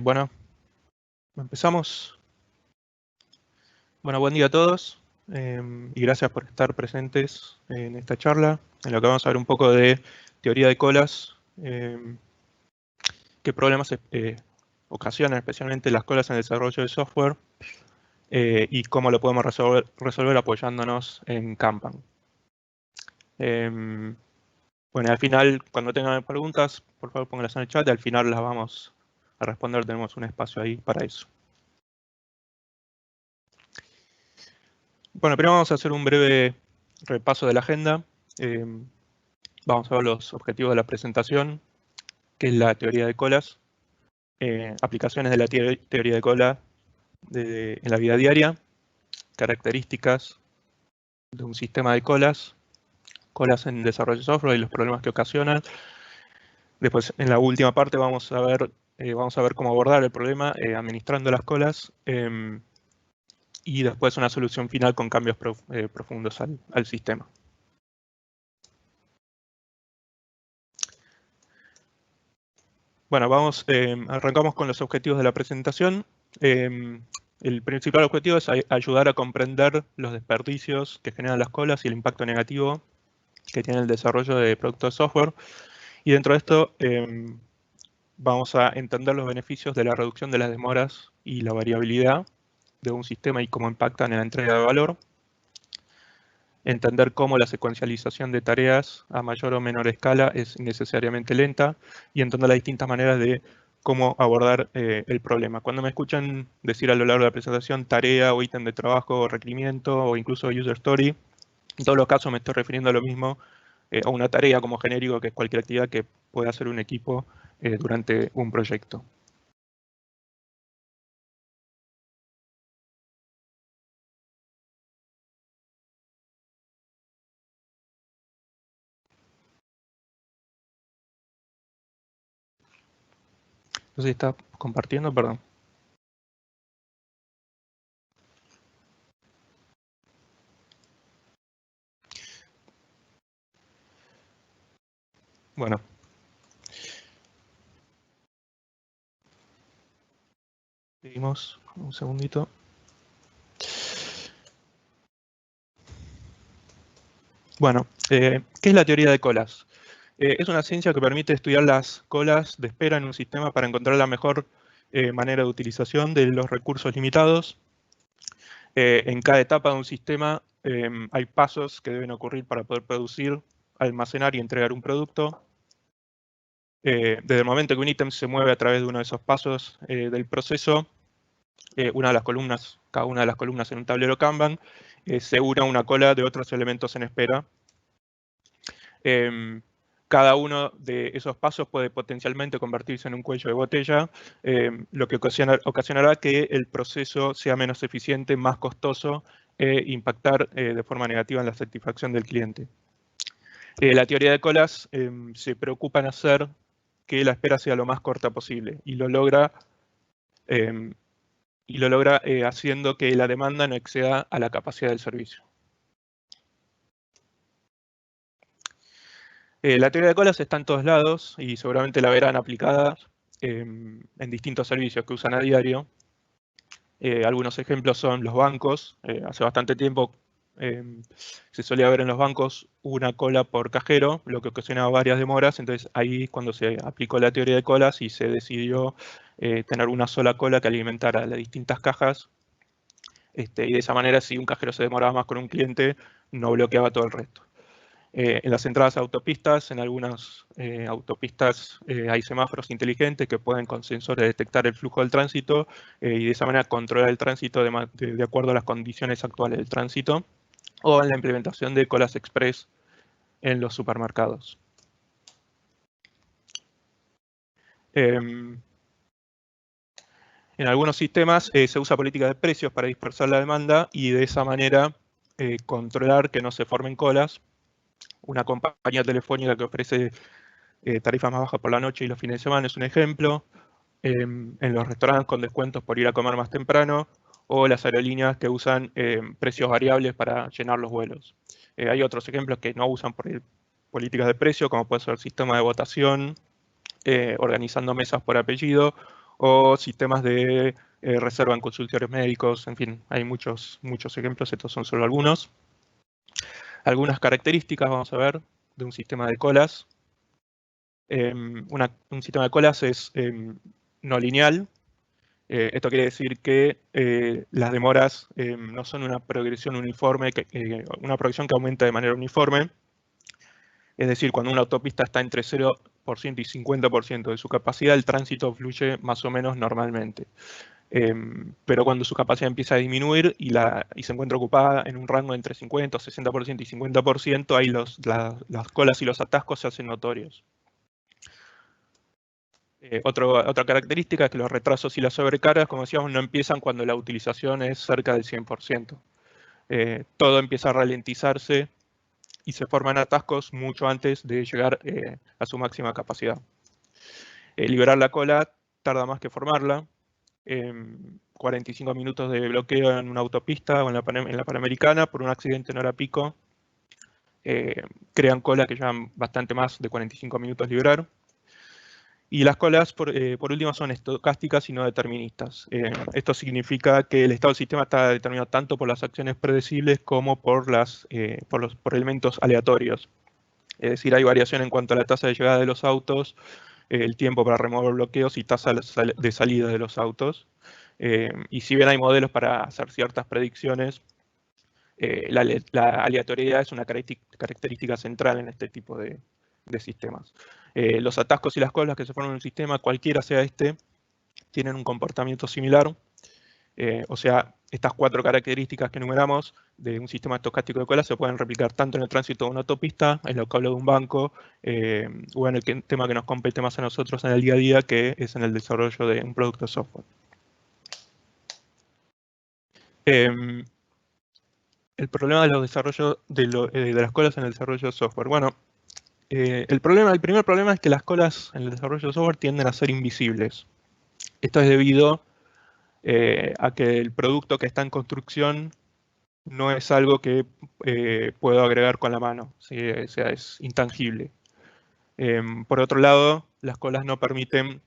Bueno, empezamos. Bueno, buen día a todos y gracias por estar presentes en esta charla, en la que vamos a ver un poco de teoría de colas, qué problemas ocasionan especialmente las colas en el desarrollo de software y cómo lo podemos resolver apoyándonos en Kanban. Bueno, al final, cuando tengan preguntas, por favor pónganlas en el chat y al final las vamos a responder. Tenemos un espacio ahí para eso. Bueno, primero vamos a hacer un breve repaso de la agenda. Vamos a ver los objetivos de la presentación, que es la teoría de colas, aplicaciones de la teoría de cola en la vida diaria, características de un sistema de colas en desarrollo de software y los problemas que ocasionan. Después, en la última parte, vamos a ver cómo abordar el problema administrando las colas y después una solución final con cambios profundos al sistema. Bueno, arrancamos con los objetivos de la presentación. El principal objetivo es ayudar a comprender los desperdicios que generan las colas y el impacto negativo que tiene el desarrollo de productos de software. Y dentro de esto vamos a entender los beneficios de la reducción de las demoras y la variabilidad de un sistema y cómo impactan en la entrega de valor. Entender cómo la secuencialización de tareas a mayor o menor escala es necesariamente lenta y entender las distintas maneras de cómo abordar el problema. Cuando me escuchan decir a lo largo de la presentación tarea o ítem de trabajo o requerimiento o incluso user story, en todos los casos me estoy refiriendo a lo mismo, a una tarea como genérico, que es cualquier actividad que pueda hacer un equipo durante un proyecto. No sé si está compartiendo, perdón. Bueno. Seguimos un segundito. Bueno, ¿qué es la teoría de colas? Es una ciencia que permite estudiar las colas de espera en un sistema para encontrar la mejor manera de utilización de los recursos limitados. En cada etapa de un sistema hay pasos que deben ocurrir para poder producir, almacenar y entregar un producto. Desde el momento que un ítem se mueve a través de uno de esos pasos del proceso, cada una de las columnas en un tablero Kanban, se une a una cola de otros elementos en espera. Cada uno de esos pasos puede potencialmente convertirse en un cuello de botella, lo que ocasionará que el proceso sea menos eficiente, más costoso e impactar de forma negativa en la satisfacción del cliente. La teoría de colas se preocupa en hacer que la espera sea lo más corta posible y lo logra haciendo que la demanda no exceda a la capacidad del servicio. La teoría de colas está en todos lados y seguramente la verán aplicada en distintos servicios que usan a diario. Algunos ejemplos son los bancos. Hace bastante tiempo se solía ver en los bancos una cola por cajero, lo que ocasionaba varias demoras. Entonces ahí cuando se aplicó la teoría de colas y se decidió tener una sola cola que alimentara las distintas cajas. Y de esa manera, si un cajero se demoraba más con un cliente, no bloqueaba todo el resto. En las entradas a autopistas, en algunas autopistas hay semáforos inteligentes que pueden con sensores detectar el flujo del tránsito y de esa manera controlar el tránsito de acuerdo a las condiciones actuales del tránsito, o en la implementación de colas express en los supermercados. En algunos sistemas se usa política de precios para dispersar la demanda y de esa manera controlar que no se formen colas. Una compañía telefónica que ofrece tarifas más bajas por la noche y los fines de semana es un ejemplo. En los restaurantes con descuentos por ir a comer más temprano, o las aerolíneas que usan precios variables para llenar los vuelos. Hay otros ejemplos que no usan políticas de precio, como puede ser el sistema de votación, organizando mesas por apellido, o sistemas de reserva en consultorios médicos, en fin, hay muchos ejemplos, estos son solo algunos. Algunas características, vamos a ver, de un sistema de colas. Un sistema de colas es no lineal. Esto quiere decir que las demoras no son una progresión uniforme, una progresión que aumenta de manera uniforme. Es decir, cuando una autopista está entre 0% y 50% de su capacidad, el tránsito fluye más o menos normalmente. Pero cuando su capacidad empieza a disminuir y se encuentra ocupada en un rango entre 50, 60% y 50%, ahí las colas y los atascos se hacen notorios. Otra característica es que los retrasos y las sobrecargas, como decíamos, no empiezan cuando la utilización es cerca del 100%. Todo empieza a ralentizarse y se forman atascos mucho antes de llegar a su máxima capacidad. Liberar la cola tarda más que formarla. 45 minutos de bloqueo en una autopista o en la Panamericana por un accidente en hora pico. Crean cola que llevan bastante más de 45 minutos liberar. Y las colas, por último, son estocásticas y no deterministas. Esto significa que el estado del sistema está determinado tanto por las acciones predecibles como por elementos aleatorios. Es decir, hay variación en cuanto a la tasa de llegada de los autos, el tiempo para remover bloqueos y tasa de salida de los autos. Y si bien hay modelos para hacer ciertas predicciones, la aleatoriedad es una característica central en este tipo de sistemas. Los atascos y las colas que se forman en un sistema, cualquiera sea este, tienen un comportamiento similar. O sea, estas 4 características que enumeramos de un sistema estocástico de colas se pueden replicar tanto en el tránsito de una autopista, en lo que hablo de un banco, o en el tema que nos compete más a nosotros en el día a día, que es en el desarrollo de un producto de software. El problema de los desarrollos de las colas en el desarrollo de software. Bueno, el primer problema es que las colas en el desarrollo de software tienden a ser invisibles. Esto es debido a que el producto que está en construcción no es algo que puedo agregar con la mano, ¿sí? O sea, es intangible. Por otro lado, las colas no permiten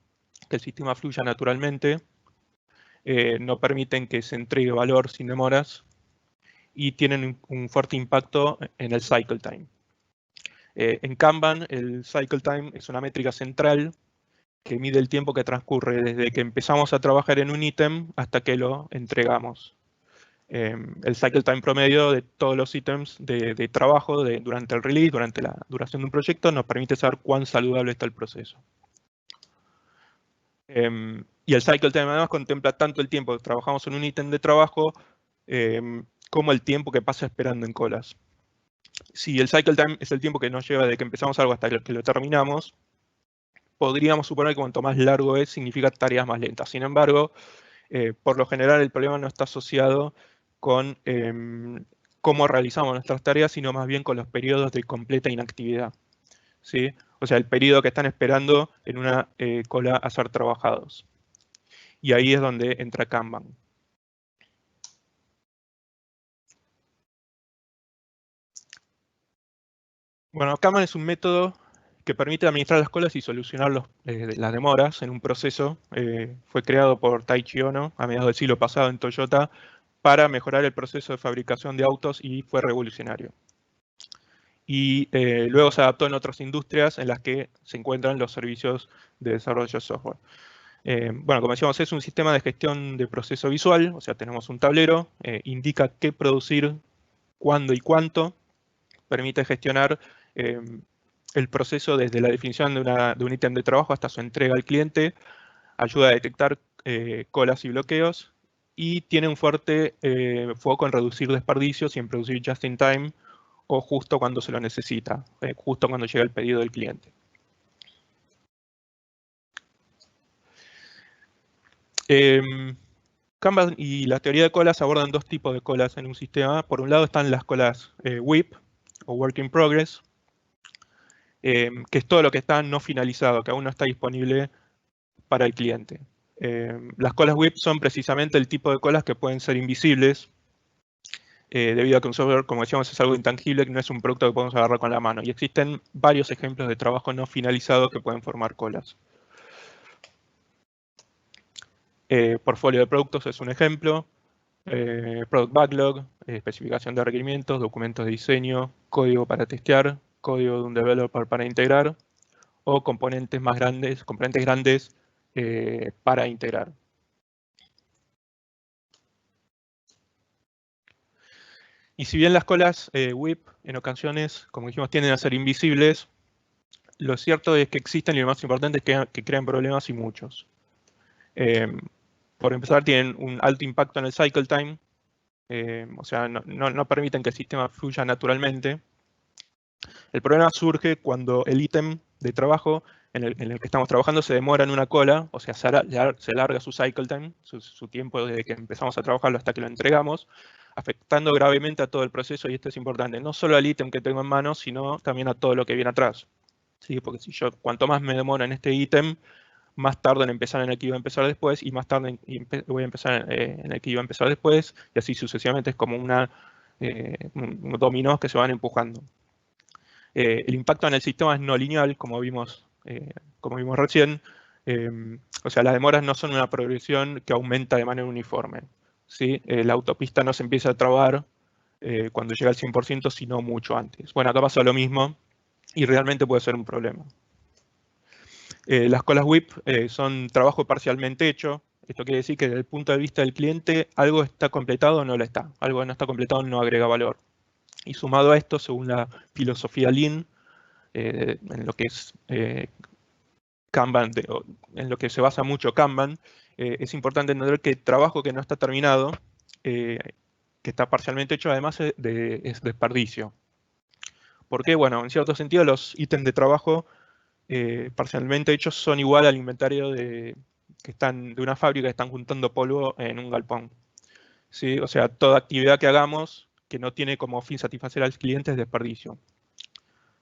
que el sistema fluya naturalmente, no permiten que se entregue valor sin demoras y tienen un fuerte impacto en el cycle time. En Kanban, el cycle time es una métrica central que mide el tiempo que transcurre desde que empezamos a trabajar en un ítem hasta que lo entregamos. El cycle time promedio de todos los ítems de trabajo durante el release, durante la duración de un proyecto, nos permite saber cuán saludable está el proceso. Y el cycle time además contempla tanto el tiempo que trabajamos en un ítem de trabajo como el tiempo que pasa esperando en colas. Si el cycle time es el tiempo que nos lleva de que empezamos algo hasta que lo terminamos, podríamos suponer que cuanto más largo es, significa tareas más lentas. Sin embargo, por lo general el problema no está asociado con cómo realizamos nuestras tareas, sino más bien con los periodos de completa inactividad, ¿sí? O sea, el periodo que están esperando en una cola a ser trabajados. Y ahí es donde entra Kanban. Bueno, Kanban es un método que permite administrar las colas y solucionar las demoras en un proceso. Fue creado por Taiichi Ohno a mediados del siglo pasado en Toyota para mejorar el proceso de fabricación de autos y fue revolucionario. Y luego se adaptó en otras industrias en las que se encuentran los servicios de desarrollo de software. Bueno, como decíamos, es un sistema de gestión de proceso visual, o sea, tenemos un tablero, indica qué producir, cuándo y cuánto, permite gestionar el proceso desde la definición de un ítem de trabajo hasta su entrega al cliente, ayuda a detectar colas y bloqueos, y tiene un fuerte foco en reducir desperdicios y en producir just in time, o justo cuando se lo necesita, justo cuando llega el pedido del cliente. Kanban y la teoría de colas abordan 2 tipos de colas en un sistema. Por un lado están las colas WIP, o Work in Progress, que es todo lo que está no finalizado, que aún no está disponible para el cliente. Las colas WIP son precisamente el tipo de colas que pueden ser invisibles, debido a que un software, como decíamos, es algo intangible, que no es un producto que podemos agarrar con la mano. Y existen varios ejemplos de trabajo no finalizado que pueden formar colas. Portfolio de productos es un ejemplo. Product Backlog, especificación de requerimientos, documentos de diseño, código para testear, código de un developer para integrar, o componentes grandes para integrar. Y si bien las colas WIP en ocasiones, como dijimos, tienden a ser invisibles, lo cierto es que existen y lo más importante es que crean problemas y muchos. Por empezar, tienen un alto impacto en el cycle time, o sea, no permiten que el sistema fluya naturalmente. El problema surge cuando el ítem de trabajo en el que estamos trabajando se demora en una cola, o sea, se alarga su cycle time, su tiempo desde que empezamos a trabajarlo hasta que lo entregamos, afectando gravemente a todo el proceso, y esto es importante, no solo al ítem que tengo en mano, sino también a todo lo que viene atrás. ¿Sí? Porque si yo, cuanto más me demoro en este ítem, más tardo en empezar en el que iba a empezar después, y más tarde voy a empezar en el que iba a empezar después, y así sucesivamente. Es como unos dominós que se van empujando. El impacto en el sistema es no lineal, como vimos recién. O sea, las demoras no son una progresión que aumenta de manera uniforme. ¿Sí? La autopista no se empieza a trabar cuando llega al 100%, sino mucho antes. Bueno, acá pasa lo mismo y realmente puede ser un problema. Las colas WIP son trabajo parcialmente hecho. Esto quiere decir que desde el punto de vista del cliente, algo está completado o no lo está. Algo que no está completado no agrega valor. Y sumado a esto, según la filosofía Lean, en lo que es Kanban, en lo que se basa mucho Kanban, es importante entender que el trabajo que no está terminado, que está parcialmente hecho, además es desperdicio. ¿Por qué? Bueno, en cierto sentido, los ítems de trabajo parcialmente hechos son igual al inventario que están de una fábrica que están juntando polvo en un galpón. ¿Sí? O sea, toda actividad que hagamos que no tiene como fin satisfacer al cliente es desperdicio.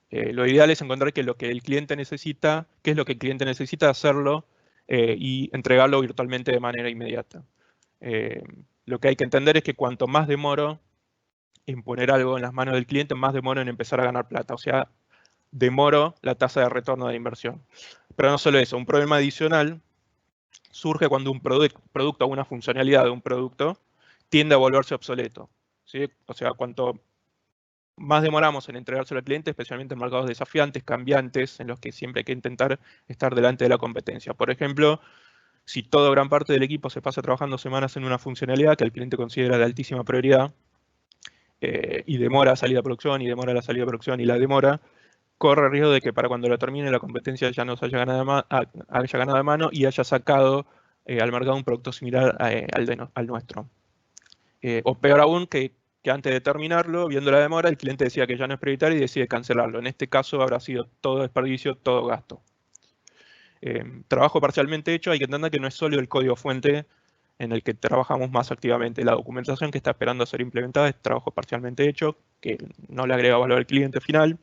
Lo ideal es encontrar que lo que el cliente necesita, qué es lo que el cliente necesita, hacerlo y entregarlo virtualmente de manera inmediata. Lo que hay que entender es que cuanto más demoro en poner algo en las manos del cliente, más demoro en empezar a ganar plata. O sea, demoro la tasa de retorno de la inversión. Pero no solo eso, un problema adicional surge cuando un producto o una funcionalidad de un producto tiende a volverse obsoleto. ¿Sí? O sea, cuanto más demoramos en entregárselo al cliente, especialmente en mercados desafiantes, cambiantes, en los que siempre hay que intentar estar delante de la competencia. Por ejemplo, si toda gran parte del equipo se pasa trabajando semanas en una funcionalidad que el cliente considera de altísima prioridad y demora la salida a producción y demora la salida a producción y la demora, corre el riesgo de que para cuando lo termine la competencia ya nos haya ganado de mano y haya sacado al mercado un producto similar al nuestro. O peor aún, que antes de terminarlo, viendo la demora, el cliente decía que ya no es prioritario y decide cancelarlo. En este caso habrá sido todo desperdicio, todo gasto. Trabajo parcialmente hecho, hay que entender que no es solo el código fuente en el que trabajamos más activamente. La documentación que está esperando a ser implementada es trabajo parcialmente hecho, que no le agrega valor al cliente final.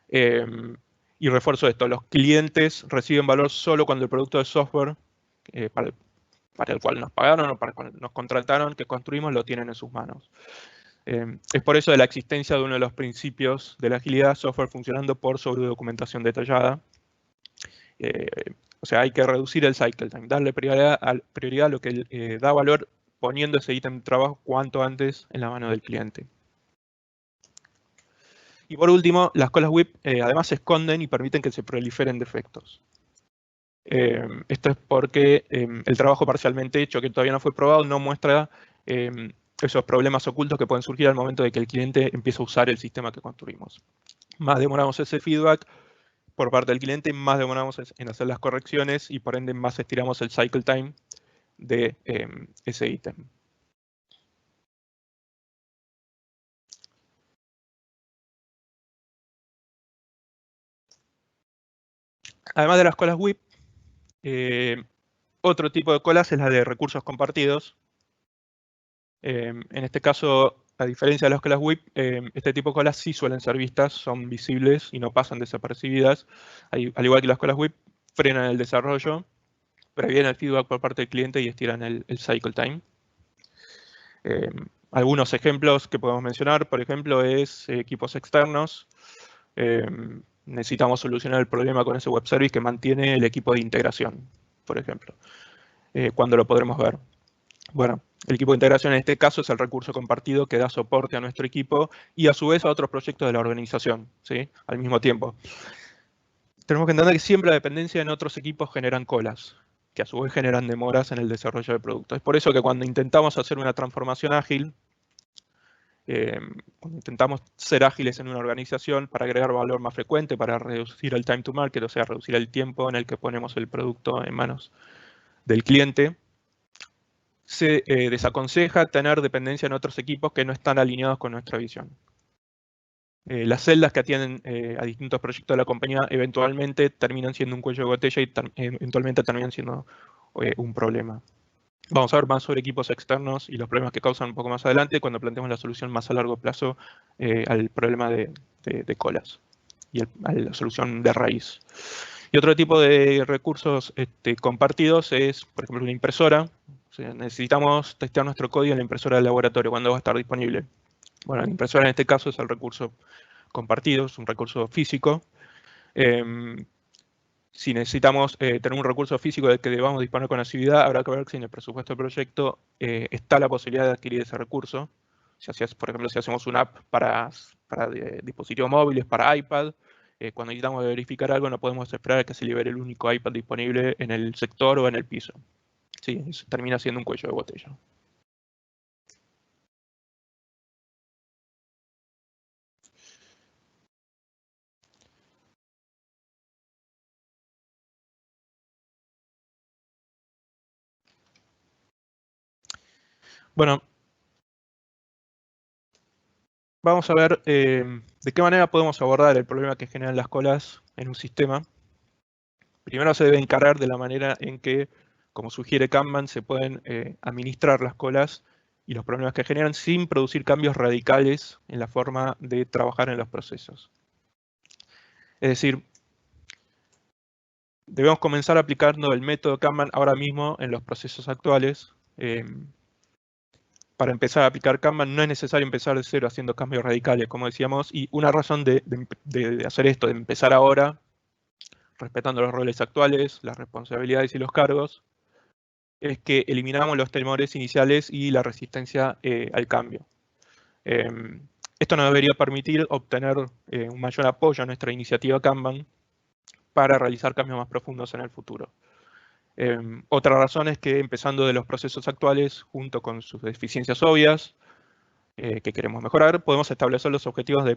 Y refuerzo esto, los clientes reciben valor solo cuando el producto de software para el cual nos pagaron o para el cual nos contrataron, que construimos, lo tienen en sus manos. Es por eso de la existencia de uno de los principios de la agilidad, software funcionando por sobredocumentación detallada. O sea, hay que reducir el cycle time, darle prioridad a lo que da valor poniendo ese ítem de trabajo cuanto antes en la mano del cliente. Y por último, las colas WIP además se esconden y permiten que se proliferen defectos. Esto es porque el trabajo parcialmente hecho, que todavía no fue probado, no muestra esos problemas ocultos que pueden surgir al momento de que el cliente empieza a usar el sistema que construimos. Más demoramos ese feedback por parte del cliente, más demoramos en hacer las correcciones y por ende más estiramos el cycle time de ese ítem. Además de las colas WIP, otro tipo de colas es la de recursos compartidos. En este caso, a diferencia de las colas WIP, este tipo de colas sí suelen ser vistas, son visibles y no pasan desapercibidas. Al igual que las colas WIP, frenan el desarrollo, previenen el feedback por parte del cliente y estiran el cycle time. Algunos ejemplos que podemos mencionar, por ejemplo, es equipos externos. Necesitamos solucionar el problema con ese web service que mantiene el equipo de integración, por ejemplo. ¿Cuándo lo podremos ver? Bueno, el equipo de integración en este caso es el recurso compartido que da soporte a nuestro equipo y a su vez a otros proyectos de la organización, ¿sí? Al mismo tiempo. Tenemos que entender que siempre la dependencia en otros equipos generan colas, que a su vez generan demoras en el desarrollo del producto. Es por eso que cuando intentamos hacer una transformación ágil, cuando intentamos ser ágiles en una organización para agregar valor más frecuente, para reducir el time to market, o sea, reducir el tiempo en el que ponemos el producto en manos del cliente, se desaconseja tener dependencia en otros equipos que no están alineados con nuestra visión. Las celdas que atienden a distintos proyectos de la compañía eventualmente terminan siendo un cuello de botella y eventualmente terminan siendo un problema. Vamos a ver más sobre equipos externos y los problemas que causan un poco más adelante cuando planteemos la solución más a largo plazo al problema de colas y a la solución de raíz. Y otro tipo de recursos compartidos es, por ejemplo, una impresora. O sea, necesitamos testear nuestro código en la impresora del laboratorio. ¿Cuándo va a estar disponible? Bueno, la impresora en este caso es el recurso compartido, es un recurso físico. Si necesitamos tener un recurso físico del que debamos disponer con asiduidad, habrá que ver si en el presupuesto del proyecto está la posibilidad de adquirir ese recurso. Por ejemplo, si hacemos una app para dispositivos móviles, para iPad, cuando necesitamos verificar algo no podemos esperar a que se libere el único iPad disponible en el sector o en el piso. Sí, eso termina siendo un cuello de botella. Bueno, vamos a ver de qué manera podemos abordar el problema que generan las colas en un sistema. Primero se debe encarar de la manera en que, como sugiere Kanban, se pueden administrar las colas y los problemas que generan sin producir cambios radicales en la forma de trabajar en los procesos. Es decir, debemos comenzar aplicando el método Kanban ahora mismo en los procesos actuales. Para empezar a aplicar Kanban no es necesario empezar de cero haciendo cambios radicales, como decíamos, y una razón de hacer esto, de empezar ahora, respetando los roles actuales, las responsabilidades y los cargos, es que eliminamos los temores iniciales y la resistencia al cambio. Esto nos debería permitir obtener un mayor apoyo a nuestra iniciativa Kanban para realizar cambios más profundos en el futuro. Otra razón es que empezando de los procesos actuales, junto con sus deficiencias obvias que queremos mejorar, podemos establecer los objetivos de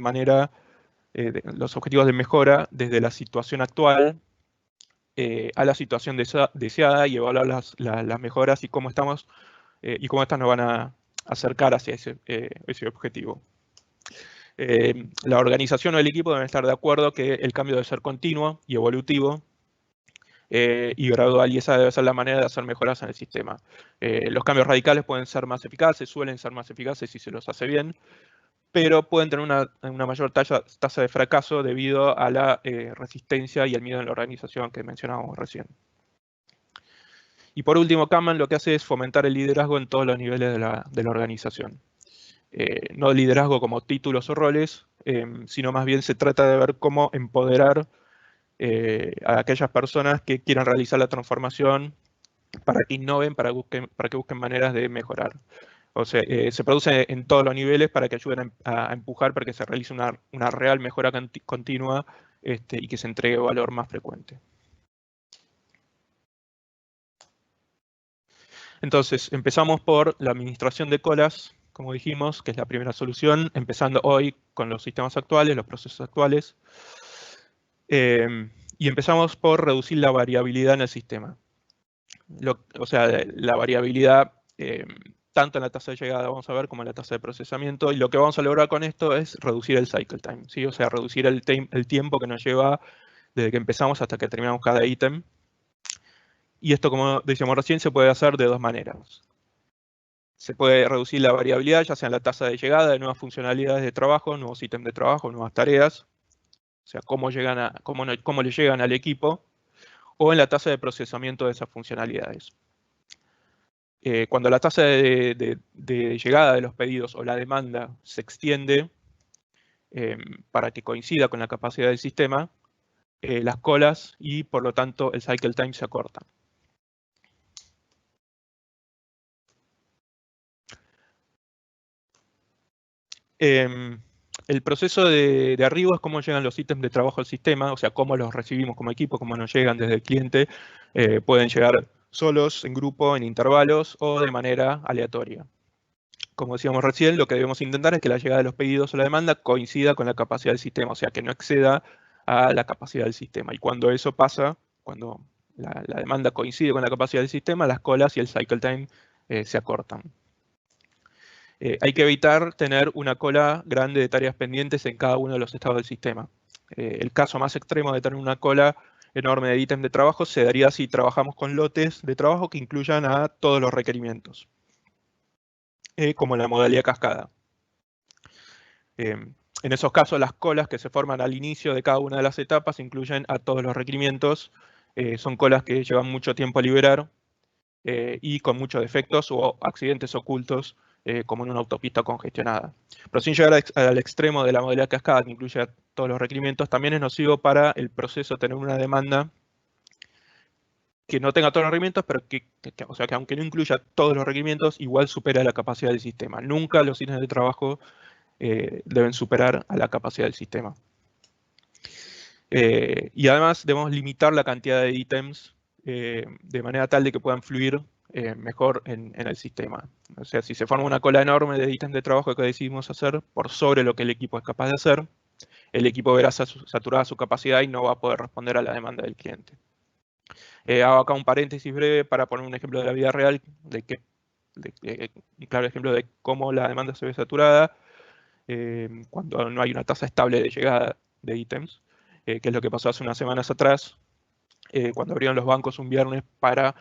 mejora desde la situación actual a la situación deseada y evaluar las mejoras y cómo estamos y cómo estas nos van a acercar hacia ese objetivo. La organización o el equipo deben estar de acuerdo que el cambio debe ser continuo y evolutivo y gradual, y esa debe ser la manera de hacer mejoras en el sistema. Los cambios radicales pueden ser más eficaces, suelen ser más eficaces si se los hace bien, pero pueden tener una mayor tasa de fracaso debido a la resistencia y el miedo en la organización que mencionábamos recién. Y por último, Kanban lo que hace es fomentar el liderazgo en todos los niveles de la organización. No liderazgo como títulos o roles, sino más bien se trata de ver cómo empoderar a aquellas personas que quieran realizar la transformación para que innoven, para que busquen maneras de mejorar. O sea, se produce en todos los niveles para que ayuden a empujar para que se realice una real mejora continua y que se entregue valor más frecuente. Entonces, empezamos por la administración de colas, como dijimos, que es la primera solución, empezando hoy con los sistemas actuales, los procesos actuales. Y empezamos por reducir la variabilidad en el sistema. O sea, la variabilidad tanto en la tasa de llegada, vamos a ver, como en la tasa de procesamiento. Y lo que vamos a lograr con esto es reducir el cycle time, ¿sí? O sea, reducir el tiempo que nos lleva desde que empezamos hasta que terminamos cada ítem. Y esto, como decíamos recién, se puede hacer de dos maneras. Se puede reducir la variabilidad, ya sea en la tasa de llegada de nuevas funcionalidades de trabajo, nuevos ítems de trabajo, nuevas tareas, o sea, cómo le llegan al equipo, o en la tasa de procesamiento de esas funcionalidades. Cuando la tasa de llegada de los pedidos o la demanda se extiende para que coincida con la capacidad del sistema, las colas y por lo tanto el cycle time se acortan. El proceso de arribo es cómo llegan los ítems de trabajo al sistema, o sea, cómo los recibimos como equipo, cómo nos llegan desde el cliente. Pueden llegar solos, en grupo, en intervalos o de manera aleatoria. Como decíamos recién, lo que debemos intentar es que la llegada de los pedidos o la demanda coincida con la capacidad del sistema, o sea, que no exceda a la capacidad del sistema. Y cuando eso pasa, cuando la demanda coincide con la capacidad del sistema, las colas y el cycle time se acortan. Hay que evitar tener una cola grande de tareas pendientes en cada uno de los estados del sistema. El caso más extremo de tener una cola enorme de ítems de trabajo se daría si trabajamos con lotes de trabajo que incluyan a todos los requerimientos, como en la modalidad cascada. En esos casos, las colas que se forman al inicio de cada una de las etapas incluyen a todos los requerimientos. Son colas que llevan mucho tiempo a liberar y con muchos defectos o accidentes ocultos, como en una autopista congestionada. Pero sin llegar al extremo de la modalidad cascada, que incluye a todos los requerimientos, también es nocivo para el proceso tener una demanda que no tenga todos los requerimientos, pero o sea, que aunque no incluya todos los requerimientos, igual supera la capacidad del sistema. Nunca los ítems de trabajo deben superar a la capacidad del sistema. Y además debemos limitar la cantidad de ítems de manera tal de que puedan fluir mejor en el sistema. O sea, si se forma una cola enorme de ítems de trabajo que decidimos hacer por sobre lo que el equipo es capaz de hacer, el equipo verá saturada su capacidad y no va a poder responder a la demanda del cliente. Hago acá un paréntesis breve para poner un ejemplo de la vida real, un claro ejemplo de cómo la demanda se ve saturada cuando no hay una tasa estable de llegada de ítems, que es lo que pasó hace unas semanas atrás, cuando abrieron los bancos un viernes para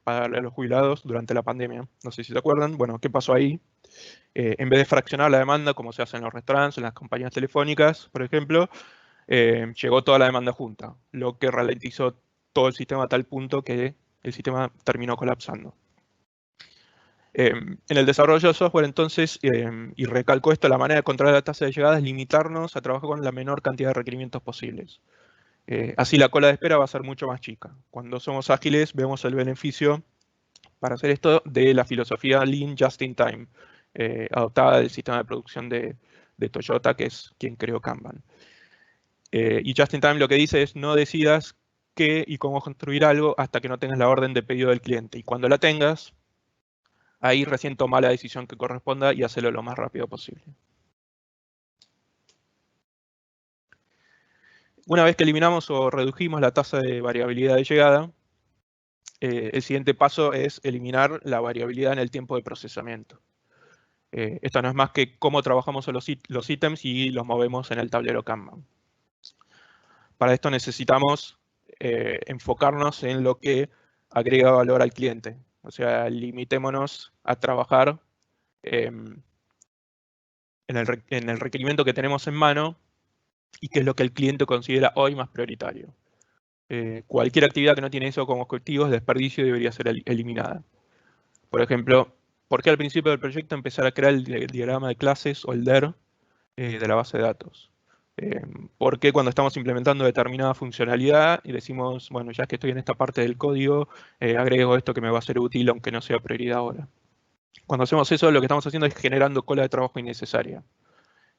pagarle a los jubilados durante la pandemia. No sé si se acuerdan. Bueno, ¿qué pasó ahí? En vez de fraccionar la demanda, como se hace en los restaurantes, en las compañías telefónicas, por ejemplo, llegó toda la demanda junta, lo que ralentizó todo el sistema a tal punto que el sistema terminó colapsando. En el desarrollo de software, entonces, y recalco esto, la manera de controlar la tasa de llegada es limitarnos a trabajar con la menor cantidad de requerimientos posibles. Así la cola de espera va a ser mucho más chica. Cuando somos ágiles, vemos el beneficio para hacer esto de la filosofía Lean Just in Time, adoptada del sistema de producción de Toyota, que es quien creó Kanban. Y Just in Time lo que dice es no decidas qué y cómo construir algo hasta que no tengas la orden de pedido del cliente. Y cuando la tengas, ahí recién toma la decisión que corresponda y hacelo lo más rápido posible. Una vez que eliminamos o redujimos la tasa de variabilidad de llegada, el siguiente paso es eliminar la variabilidad en el tiempo de procesamiento. Esto no es más que cómo trabajamos los ítems y los movemos en el tablero Kanban. Para esto necesitamos enfocarnos en lo que agrega valor al cliente. O sea, limitémonos a trabajar en el requerimiento que tenemos en mano y qué es lo que el cliente considera hoy más prioritario. Cualquier actividad que no tiene eso como objetivo es desperdicio y debería ser eliminada. Por ejemplo, ¿por qué al principio del proyecto empezar a crear el diagrama de clases o el DER de la base de datos? ¿Por qué cuando estamos implementando determinada funcionalidad y decimos, bueno, ya que estoy en esta parte del código, agrego esto que me va a ser útil aunque no sea prioridad ahora? Cuando hacemos eso, lo que estamos haciendo es generando cola de trabajo innecesaria.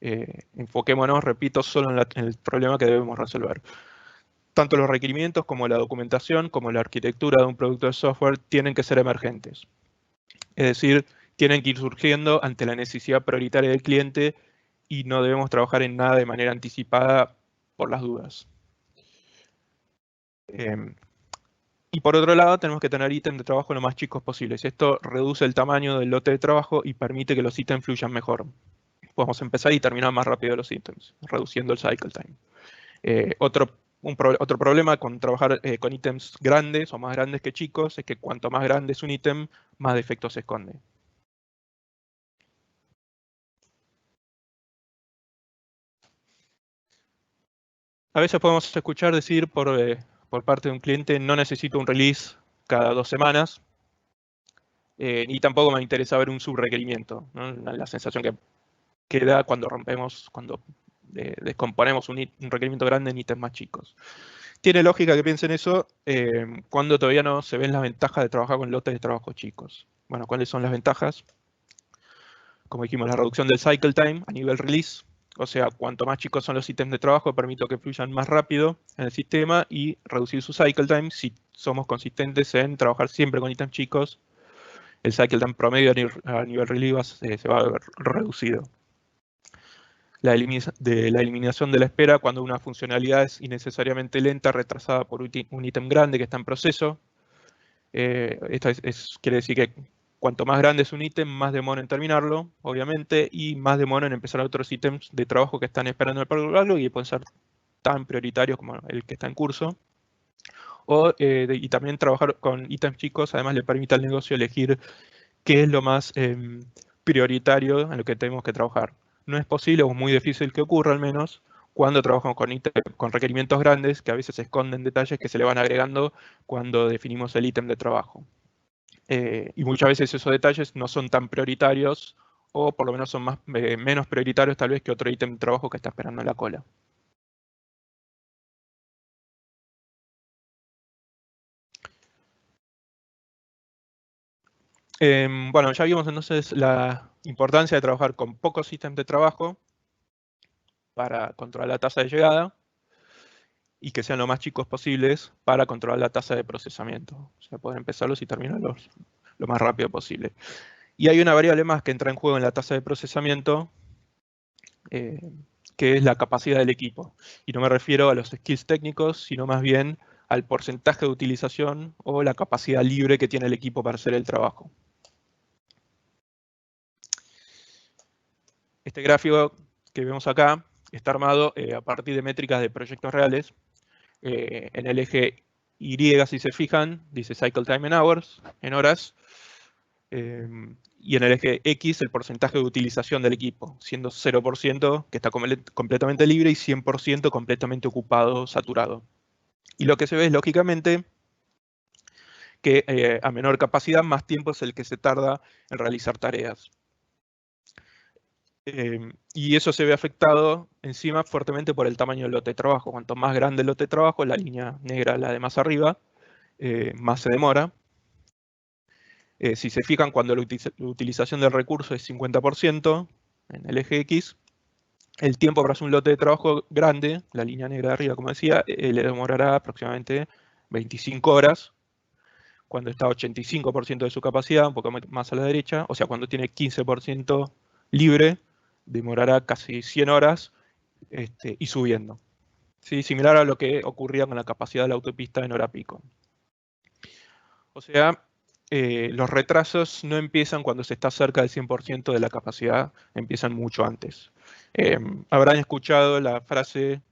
Enfoquémonos, repito, solo en el problema que debemos resolver. Tanto los requerimientos como la documentación, como la arquitectura de un producto de software tienen que ser emergentes. Es decir, tienen que ir surgiendo ante la necesidad prioritaria del cliente y no debemos trabajar en nada de manera anticipada por las dudas. Y por otro lado, tenemos que tener ítems de trabajo lo más chicos posibles. Esto reduce el tamaño del lote de trabajo y permite que los ítems fluyan mejor. Podemos empezar y terminar más rápido los ítems, reduciendo el cycle time. Otro problema con trabajar con ítems grandes o más grandes que chicos es que cuanto más grande es un ítem, más defectos se esconde. A veces podemos escuchar decir por parte de un cliente, no necesito un release cada 2 semanas, ni tampoco me interesa ver un subrequerimiento, ¿no? La sensación que queda cuando cuando descomponemos un requerimiento grande en ítems más chicos. Tiene lógica que piensen eso cuando todavía no se ven las ventajas de trabajar con lotes de trabajo chicos. Bueno, ¿cuáles son las ventajas? como dijimos, la reducción del cycle time a nivel release. O sea, cuanto más chicos son los ítems de trabajo, permito que fluyan más rápido en el sistema y reducir su cycle time. Si somos consistentes en trabajar siempre con ítems chicos, el cycle time promedio a nivel release se va a ver reducido. La eliminación de la espera cuando una funcionalidad es innecesariamente lenta, retrasada por un ítem grande que está en proceso. Esto quiere decir que cuanto más grande es un ítem, más demora en terminarlo, obviamente, y más demora en empezar otros ítems de trabajo que están esperando el backlog y pueden ser tan prioritarios como el que está en curso. Y también trabajar con ítems chicos, además le permite al negocio elegir qué es lo más prioritario en lo que tenemos que trabajar. No es posible o muy difícil que ocurra al menos cuando trabajamos con requerimientos grandes que a veces esconden detalles que se le van agregando cuando definimos el ítem de trabajo. Y muchas veces esos detalles no son tan prioritarios o por lo menos son menos prioritarios tal vez que otro ítem de trabajo que está esperando en la cola. Bueno, ya vimos entonces la importancia de trabajar con pocos ítems de trabajo para controlar la tasa de llegada y que sean lo más chicos posibles para controlar la tasa de procesamiento. O sea, poder empezarlos y terminarlos lo más rápido posible. Y hay una variable más que entra en juego en la tasa de procesamiento, que es la capacidad del equipo. Y no me refiero a los skills técnicos, sino más bien al porcentaje de utilización o la capacidad libre que tiene el equipo para hacer el trabajo. Este gráfico que vemos acá está armado a partir de métricas de proyectos reales. En el eje Y, si se fijan, dice Cycle Time en Hours, en horas. Y en el eje X, el porcentaje de utilización del equipo, siendo 0% que está completamente libre y 100% completamente ocupado, saturado. Y lo que se ve es, lógicamente, que a menor capacidad, más tiempo es el que se tarda en realizar tareas. Y eso se ve afectado encima fuertemente por el tamaño del lote de trabajo. Cuanto más grande el lote de trabajo, la línea negra, la de más arriba, más se demora. Si se fijan, cuando la utilización del recurso es 50% en el eje X, el tiempo para hacer un lote de trabajo grande, la línea negra de arriba, como decía, le demorará aproximadamente 25 horas, cuando está a 85% de su capacidad, un poco más a la derecha, o sea, cuando tiene 15% libre, demorará casi 100 horas y subiendo. ¿Sí? Similar a lo que ocurría con la capacidad de la autopista en hora pico. O sea, los retrasos no empiezan cuando se está cerca del 100% de la capacidad, empiezan mucho antes. Habrán escuchado la frase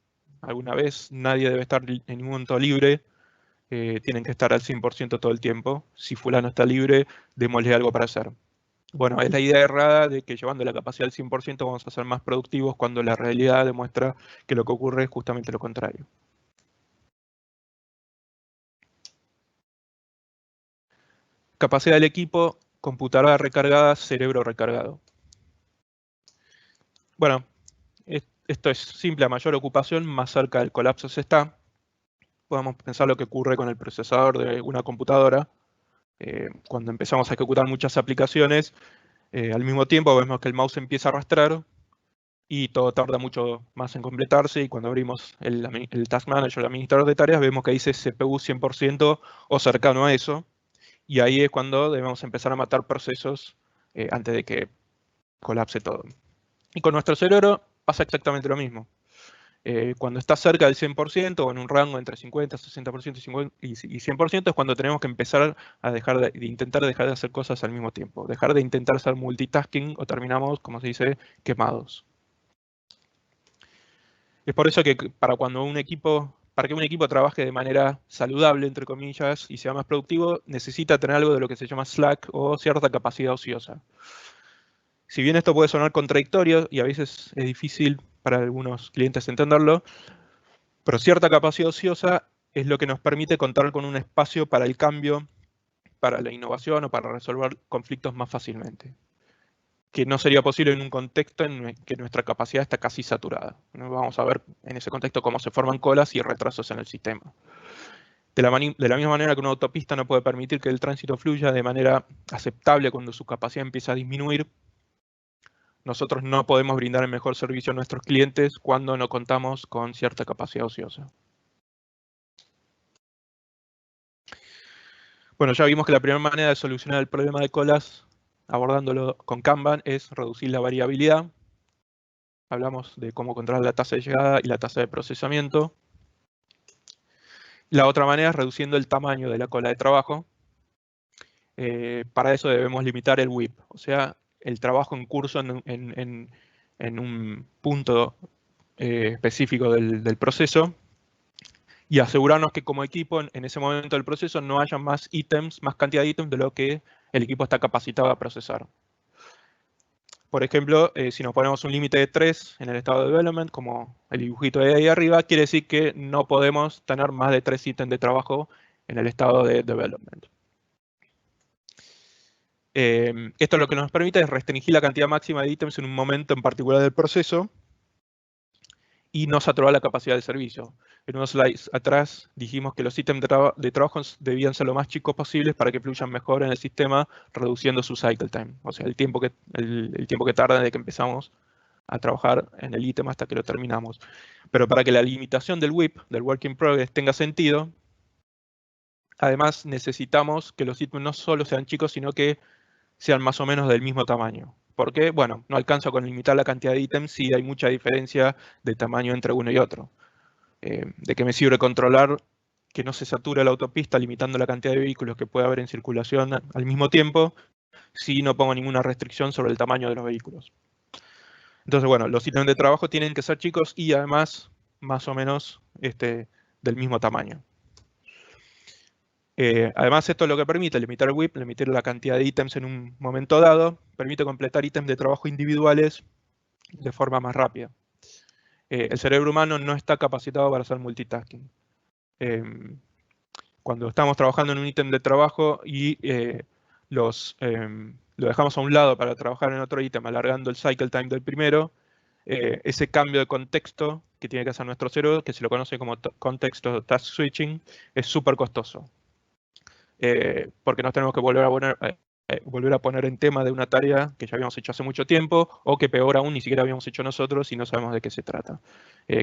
alguna vez, nadie debe estar en ningún momento libre, tienen que estar al 100% todo el tiempo. Si fulano está libre, démosle algo para hacer. Bueno, es la idea errada de que llevando la capacidad al 100% vamos a ser más productivos cuando la realidad demuestra que lo que ocurre es justamente lo contrario. Capacidad del equipo, computadora recargada, cerebro recargado. Bueno, esto es simple, a mayor ocupación, más cerca del colapso se está. Podemos pensar lo que ocurre con el procesador de una computadora. Cuando empezamos a ejecutar muchas aplicaciones, al mismo tiempo vemos que el mouse empieza a arrastrar y todo tarda mucho más en completarse. Y cuando abrimos el Task Manager, el administrador de tareas, vemos que dice CPU 100% o cercano a eso. Y ahí es cuando debemos empezar a matar procesos antes de que colapse todo. Y con nuestro cerebro pasa exactamente lo mismo. Cuando está cerca del 100% o en un rango entre 50, 60% y 100% es cuando tenemos que empezar a intentar dejar de hacer cosas al mismo tiempo. Dejar de intentar hacer multitasking o terminamos, como se dice, quemados. Es por eso que para que un equipo trabaje de manera saludable, entre comillas, y sea más productivo, necesita tener algo de lo que se llama slack o cierta capacidad ociosa. Si bien esto puede sonar contradictorio y a veces es difícil para algunos clientes entenderlo, pero cierta capacidad ociosa es lo que nos permite contar con un espacio para el cambio, para la innovación o para resolver conflictos más fácilmente, que no sería posible en un contexto en que nuestra capacidad está casi saturada. Vamos a ver en ese contexto cómo se forman colas y retrasos en el sistema. De la misma manera que una autopista no puede permitir que el tránsito fluya de manera aceptable cuando su capacidad empieza a disminuir, nosotros no podemos brindar el mejor servicio a nuestros clientes cuando no contamos con cierta capacidad ociosa. Bueno, ya vimos que la primera manera de solucionar el problema de colas, abordándolo con Kanban, es reducir la variabilidad. Hablamos de cómo controlar la tasa de llegada y la tasa de procesamiento. La otra manera es reduciendo el tamaño de la cola de trabajo. Para eso debemos limitar el WIP, o sea, el trabajo en curso en un punto específico del proceso, y asegurarnos que como equipo en ese momento del proceso no haya más ítems, más cantidad de ítems de lo que el equipo está capacitado a procesar. Por ejemplo, si nos ponemos un límite de 3 en el estado de development, como el dibujito de ahí arriba, quiere decir que no podemos tener más de 3 ítems de trabajo en el estado de development. Esto lo que nos permite es restringir la cantidad máxima de ítems en un momento en particular del proceso y no saturar la capacidad del servicio. En unos slides atrás dijimos que los ítems de trabajo debían ser lo más chicos posibles para que fluyan mejor en el sistema, reduciendo su cycle time, o sea, el tiempo que tarda desde que empezamos a trabajar en el ítem hasta que lo terminamos. Pero para que la limitación del WIP, del Work in Progress, tenga sentido, además necesitamos que los ítems no solo sean chicos, sino que sean más o menos del mismo tamaño. ¿Por qué? Bueno, no alcanzo con limitar la cantidad de ítems si hay mucha diferencia de tamaño entre uno y otro. ¿De qué me sirve controlar que no se sature la autopista limitando la cantidad de vehículos que puede haber en circulación al mismo tiempo si no pongo ninguna restricción sobre el tamaño de los vehículos? Entonces, bueno, los ítems de trabajo tienen que ser chicos y además más o menos del mismo tamaño. Además, esto es lo que permite limitar el WIP, limitar la cantidad de ítems en un momento dado, permite completar ítems de trabajo individuales de forma más rápida. El cerebro humano no está capacitado para hacer multitasking. Cuando estamos trabajando en un ítem de trabajo y lo dejamos a un lado para trabajar en otro ítem, alargando el cycle time del primero, ese cambio de contexto que tiene que hacer nuestro cerebro, que se lo conoce como contexto task switching, es súper costoso. Porque nos tenemos que volver a poner en tema de una tarea que ya habíamos hecho hace mucho tiempo, o que peor aún ni siquiera habíamos hecho nosotros y no sabemos de qué se trata.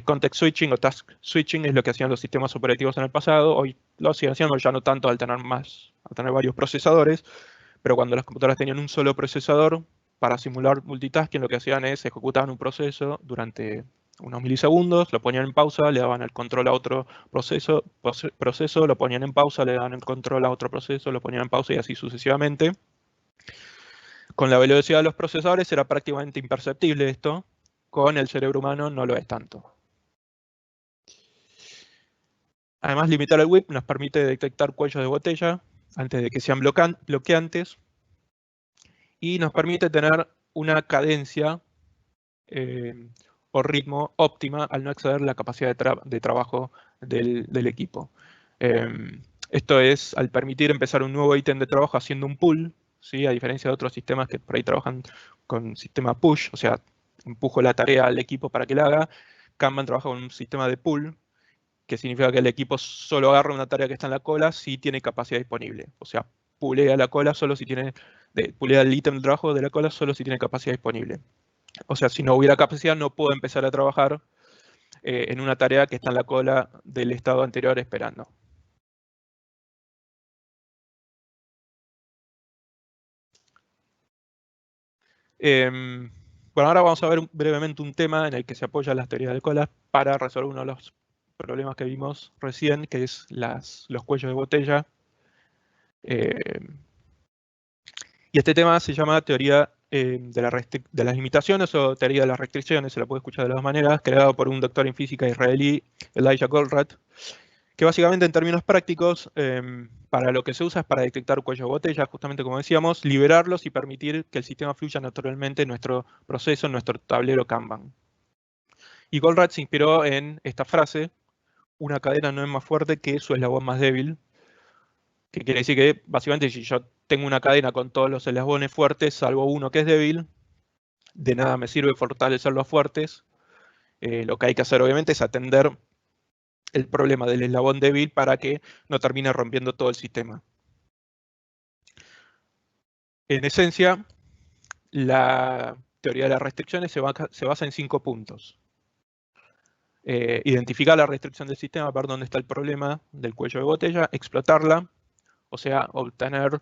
Context switching o task switching es lo que hacían los sistemas operativos en el pasado. Hoy lo siguen haciendo, ya no tanto al tener varios procesadores, pero cuando las computadoras tenían un solo procesador, para simular multitasking lo que hacían es ejecutaban un proceso durante unos milisegundos, lo ponían en pausa, le daban el control a otro proceso, lo ponían en pausa, le daban el control a otro proceso, lo ponían en pausa y así sucesivamente. Con la velocidad de los procesadores era prácticamente imperceptible esto, con el cerebro humano no lo es tanto. Además, limitar el WIP nos permite detectar cuellos de botella antes de que sean bloqueantes y nos permite tener una cadencia o ritmo óptima al no exceder la capacidad de trabajo del equipo. Esto es al permitir empezar un nuevo ítem de trabajo haciendo un pull, ¿sí? A diferencia de otros sistemas que por ahí trabajan con sistema push, o sea, empujo la tarea al equipo para que la haga. Kanban trabaja con un sistema de pull, que significa que el equipo solo agarra una tarea que está en la cola si tiene capacidad disponible. O sea, pulea la cola solo si tiene, pulea el ítem de trabajo de la cola solo si tiene capacidad disponible. O sea, si no hubiera capacidad, no puedo empezar a trabajar en una tarea que está en la cola del estado anterior esperando. Bueno, ahora vamos a ver brevemente un tema en el que se apoya las teorías de colas para resolver uno de los problemas que vimos recién, que es los cuellos de botella. Y este tema se llama teoría de las limitaciones o teoría de las restricciones, se la puede escuchar de dos maneras, creado por un doctor en física israelí, Elijah Goldratt, que básicamente en términos prácticos, para lo que se usa es para detectar cuellos de botella, justamente como decíamos, liberarlos y permitir que el sistema fluya naturalmente en nuestro proceso, en nuestro tablero Kanban. Y Goldratt se inspiró en esta frase: una cadena no es más fuerte que su eslabón más débil, que quiere decir que básicamente si yo tengo una cadena con todos los eslabones fuertes, salvo uno que es débil, de nada me sirve fortalecer los fuertes. Lo que hay que hacer obviamente es atender el problema del eslabón débil para que no termine rompiendo todo el sistema. En esencia, la teoría de las restricciones se basa en 5 puntos. Identificar la restricción del sistema, ver dónde está el problema del cuello de botella, explotarla, o sea, obtener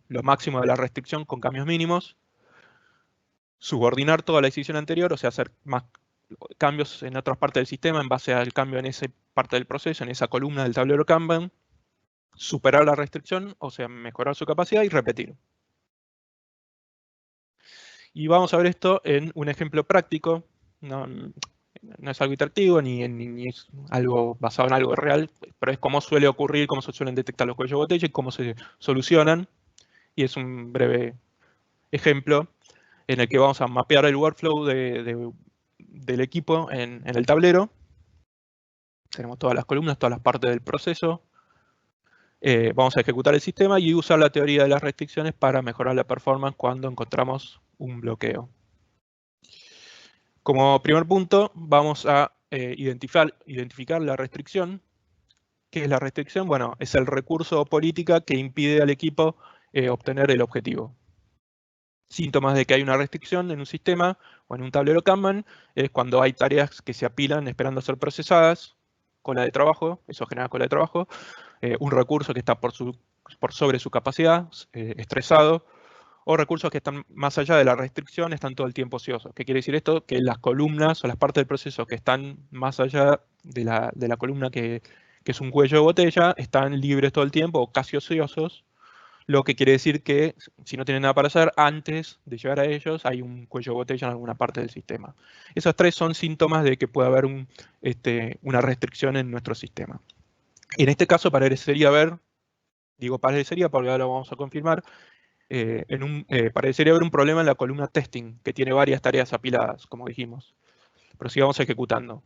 lo máximo de la restricción con cambios mínimos, subordinar toda la decisión anterior, o sea, hacer más cambios en otras partes del sistema en base al cambio en esa parte del proceso, en esa columna del tablero Kanban, superar la restricción, o sea, mejorar su capacidad y repetir. Y vamos a ver esto en un ejemplo práctico. No es algo iterativo ni es algo basado en algo real, pero es cómo suele ocurrir, cómo se suelen detectar los cuellos de botella y cómo se solucionan. Y es un breve ejemplo en el que vamos a mapear el workflow del equipo en el tablero. Tenemos todas las columnas, todas las partes del proceso. Vamos a ejecutar el sistema y usar la teoría de las restricciones para mejorar la performance cuando encontramos un bloqueo. Como primer punto, vamos a identificar la restricción. ¿Qué es la restricción? Bueno, es el recurso o política que impide al equipo obtener el objetivo. Síntomas de que hay una restricción en un sistema o en un tablero Kanban es cuando hay tareas que se apilan esperando ser procesadas, cola de trabajo, eso genera cola de trabajo, un recurso que está por sobre su capacidad, estresado, o recursos que están más allá de la restricción, están todo el tiempo ociosos. ¿Qué quiere decir esto? Que las columnas o las partes del proceso que están más allá de la columna que es un cuello de botella, están libres todo el tiempo o casi ociosos, lo que quiere decir que si no tienen nada para hacer, antes de llegar a ellos hay un cuello de botella en alguna parte del sistema. Esos 3 son síntomas de que puede haber una restricción en nuestro sistema. En este caso parecería haber, digo parecería porque ahora lo vamos a confirmar, parecería haber un problema en la columna testing, que tiene varias tareas apiladas, como dijimos. Pero sigamos ejecutando.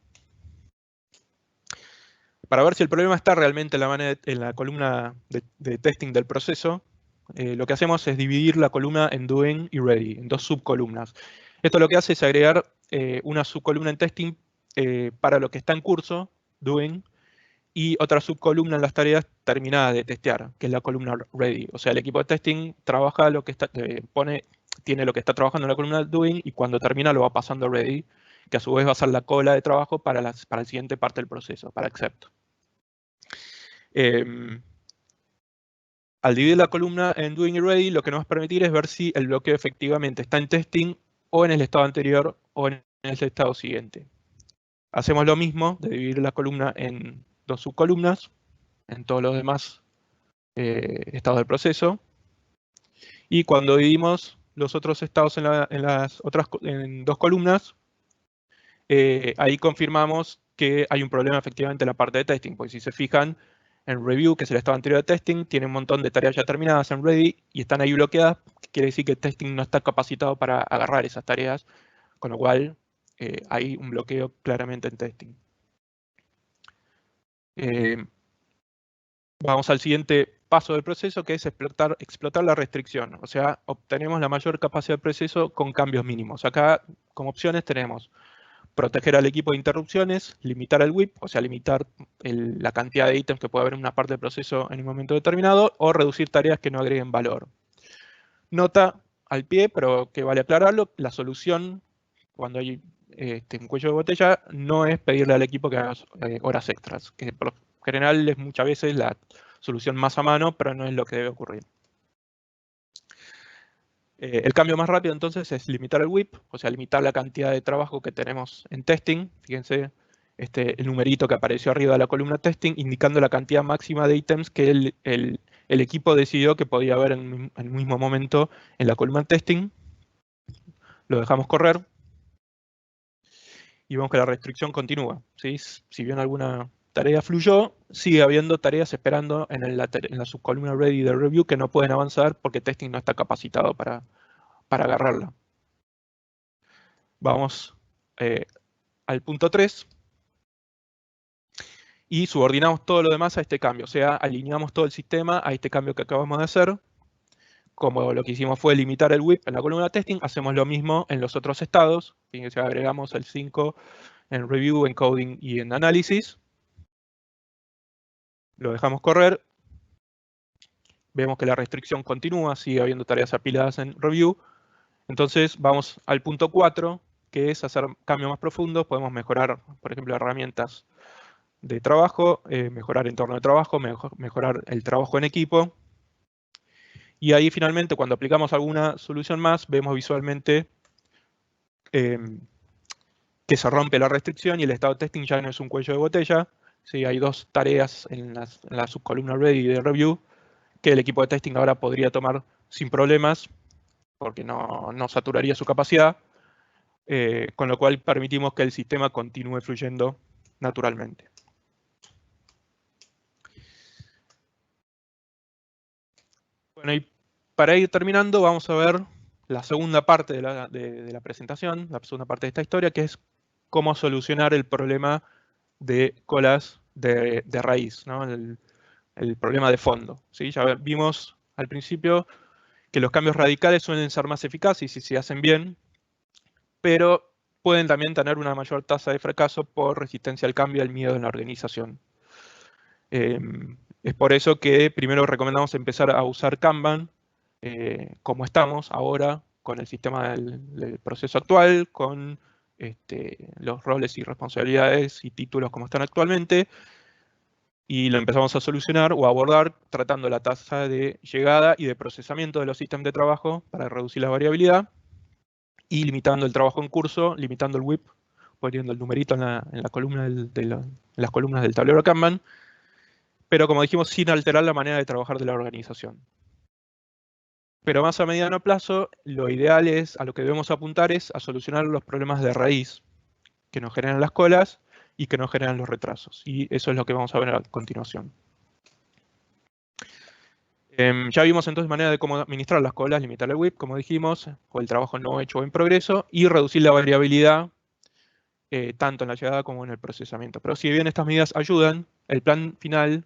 Para ver si el problema está realmente en la columna de testing del proceso, lo que hacemos es dividir la columna en doing y ready, en 2 subcolumnas. Esto lo que hace es agregar una subcolumna en testing para lo que está en curso, doing, y otra subcolumna en las tareas terminadas de testear, que es la columna ready. O sea, el equipo de testing trabaja lo que está, tiene lo que está trabajando en la columna doing y cuando termina lo va pasando a ready, que a su vez va a ser la cola de trabajo para la siguiente parte del proceso, para accept. Al dividir la columna en doing y ready, lo que nos va a permitir es ver si el bloqueo efectivamente está en testing o en el estado anterior o en el estado siguiente. Hacemos lo mismo de dividir la columna en 2 subcolumnas, en todos los demás estados del proceso. Y cuando dividimos los otros estados en 2 columnas, ahí confirmamos que hay un problema efectivamente en la parte de testing, porque si se fijan, en review, que es el estado anterior de testing, tiene un montón de tareas ya terminadas en ready y están ahí bloqueadas, que quiere decir que el testing no está capacitado para agarrar esas tareas, con lo cual hay un bloqueo claramente en testing. Vamos al siguiente paso del proceso, que es explotar la restricción. O sea, obtenemos la mayor capacidad del proceso con cambios mínimos. Acá, como opciones, tenemos proteger al equipo de interrupciones, limitar el WIP, o sea, limitar la cantidad de ítems que puede haber en una parte del proceso en un momento determinado, o reducir tareas que no agreguen valor. Nota al pie, pero que vale aclararlo, la solución cuando hay un cuello de botella no es pedirle al equipo que haga horas extras, que por lo general es muchas veces la solución más a mano, pero no es lo que debe ocurrir. El cambio más rápido entonces es limitar el WIP, o sea, limitar la cantidad de trabajo que tenemos en testing. Fíjense el numerito que apareció arriba de la columna testing, indicando la cantidad máxima de ítems que el equipo decidió que podía haber en el mismo momento en la columna testing. Lo dejamos correr y vemos que la restricción continúa, ¿sí? Si bien alguna tarea fluyó, sigue habiendo tareas esperando en la subcolumna ready de review que no pueden avanzar porque testing no está capacitado para agarrarla. Vamos al punto 3 y subordinamos todo lo demás a este cambio, o sea, alineamos todo el sistema a este cambio que acabamos de hacer. Como lo que hicimos fue limitar el WIP en la columna testing, hacemos lo mismo en los otros estados. Fíjense, agregamos el 5 en review, en coding y en análisis. Lo dejamos correr. Vemos que la restricción continúa, sigue habiendo tareas apiladas en review. Entonces vamos al punto 4, que es hacer cambios más profundos. Podemos mejorar, por ejemplo, herramientas de trabajo, mejorar entorno de trabajo, mejorar el trabajo en equipo. Y ahí finalmente, cuando aplicamos alguna solución más, vemos visualmente que se rompe la restricción y el estado de testing ya no es un cuello de botella. ¿Sí? Hay dos tareas en la subcolumna ready de review que el equipo de testing ahora podría tomar sin problemas porque no saturaría su capacidad, con lo cual permitimos que el sistema continúe fluyendo naturalmente. Bueno, y para ir terminando, vamos a ver la segunda parte de la presentación, la segunda parte de esta historia, que es cómo solucionar el problema de colas de raíz, ¿no? El problema de fondo. ¿Sí? Ya vimos al principio que los cambios radicales suelen ser más eficaces si se hacen bien, pero pueden también tener una mayor tasa de fracaso por resistencia al cambio y al miedo en la organización. Es por eso que primero recomendamos empezar a usar Kanban como estamos ahora con el sistema del proceso actual, con los roles y responsabilidades y títulos como están actualmente, y lo empezamos a solucionar o a abordar tratando la tasa de llegada y de procesamiento de los sistemas de trabajo para reducir la variabilidad y limitando el trabajo en curso, limitando el WIP, poniendo el numerito en la columna en las columnas del tablero Kanban, pero como dijimos, sin alterar la manera de trabajar de la organización. Pero más a mediano plazo, lo ideal es, a lo que debemos apuntar es a solucionar los problemas de raíz que nos generan las colas y que nos generan los retrasos. Y eso es lo que vamos a ver a continuación. Ya vimos entonces manera de cómo administrar las colas, limitar el WIP, como dijimos, o el trabajo no hecho o en progreso, y reducir la variabilidad tanto en la llegada como en el procesamiento. Pero si bien estas medidas ayudan, el plan final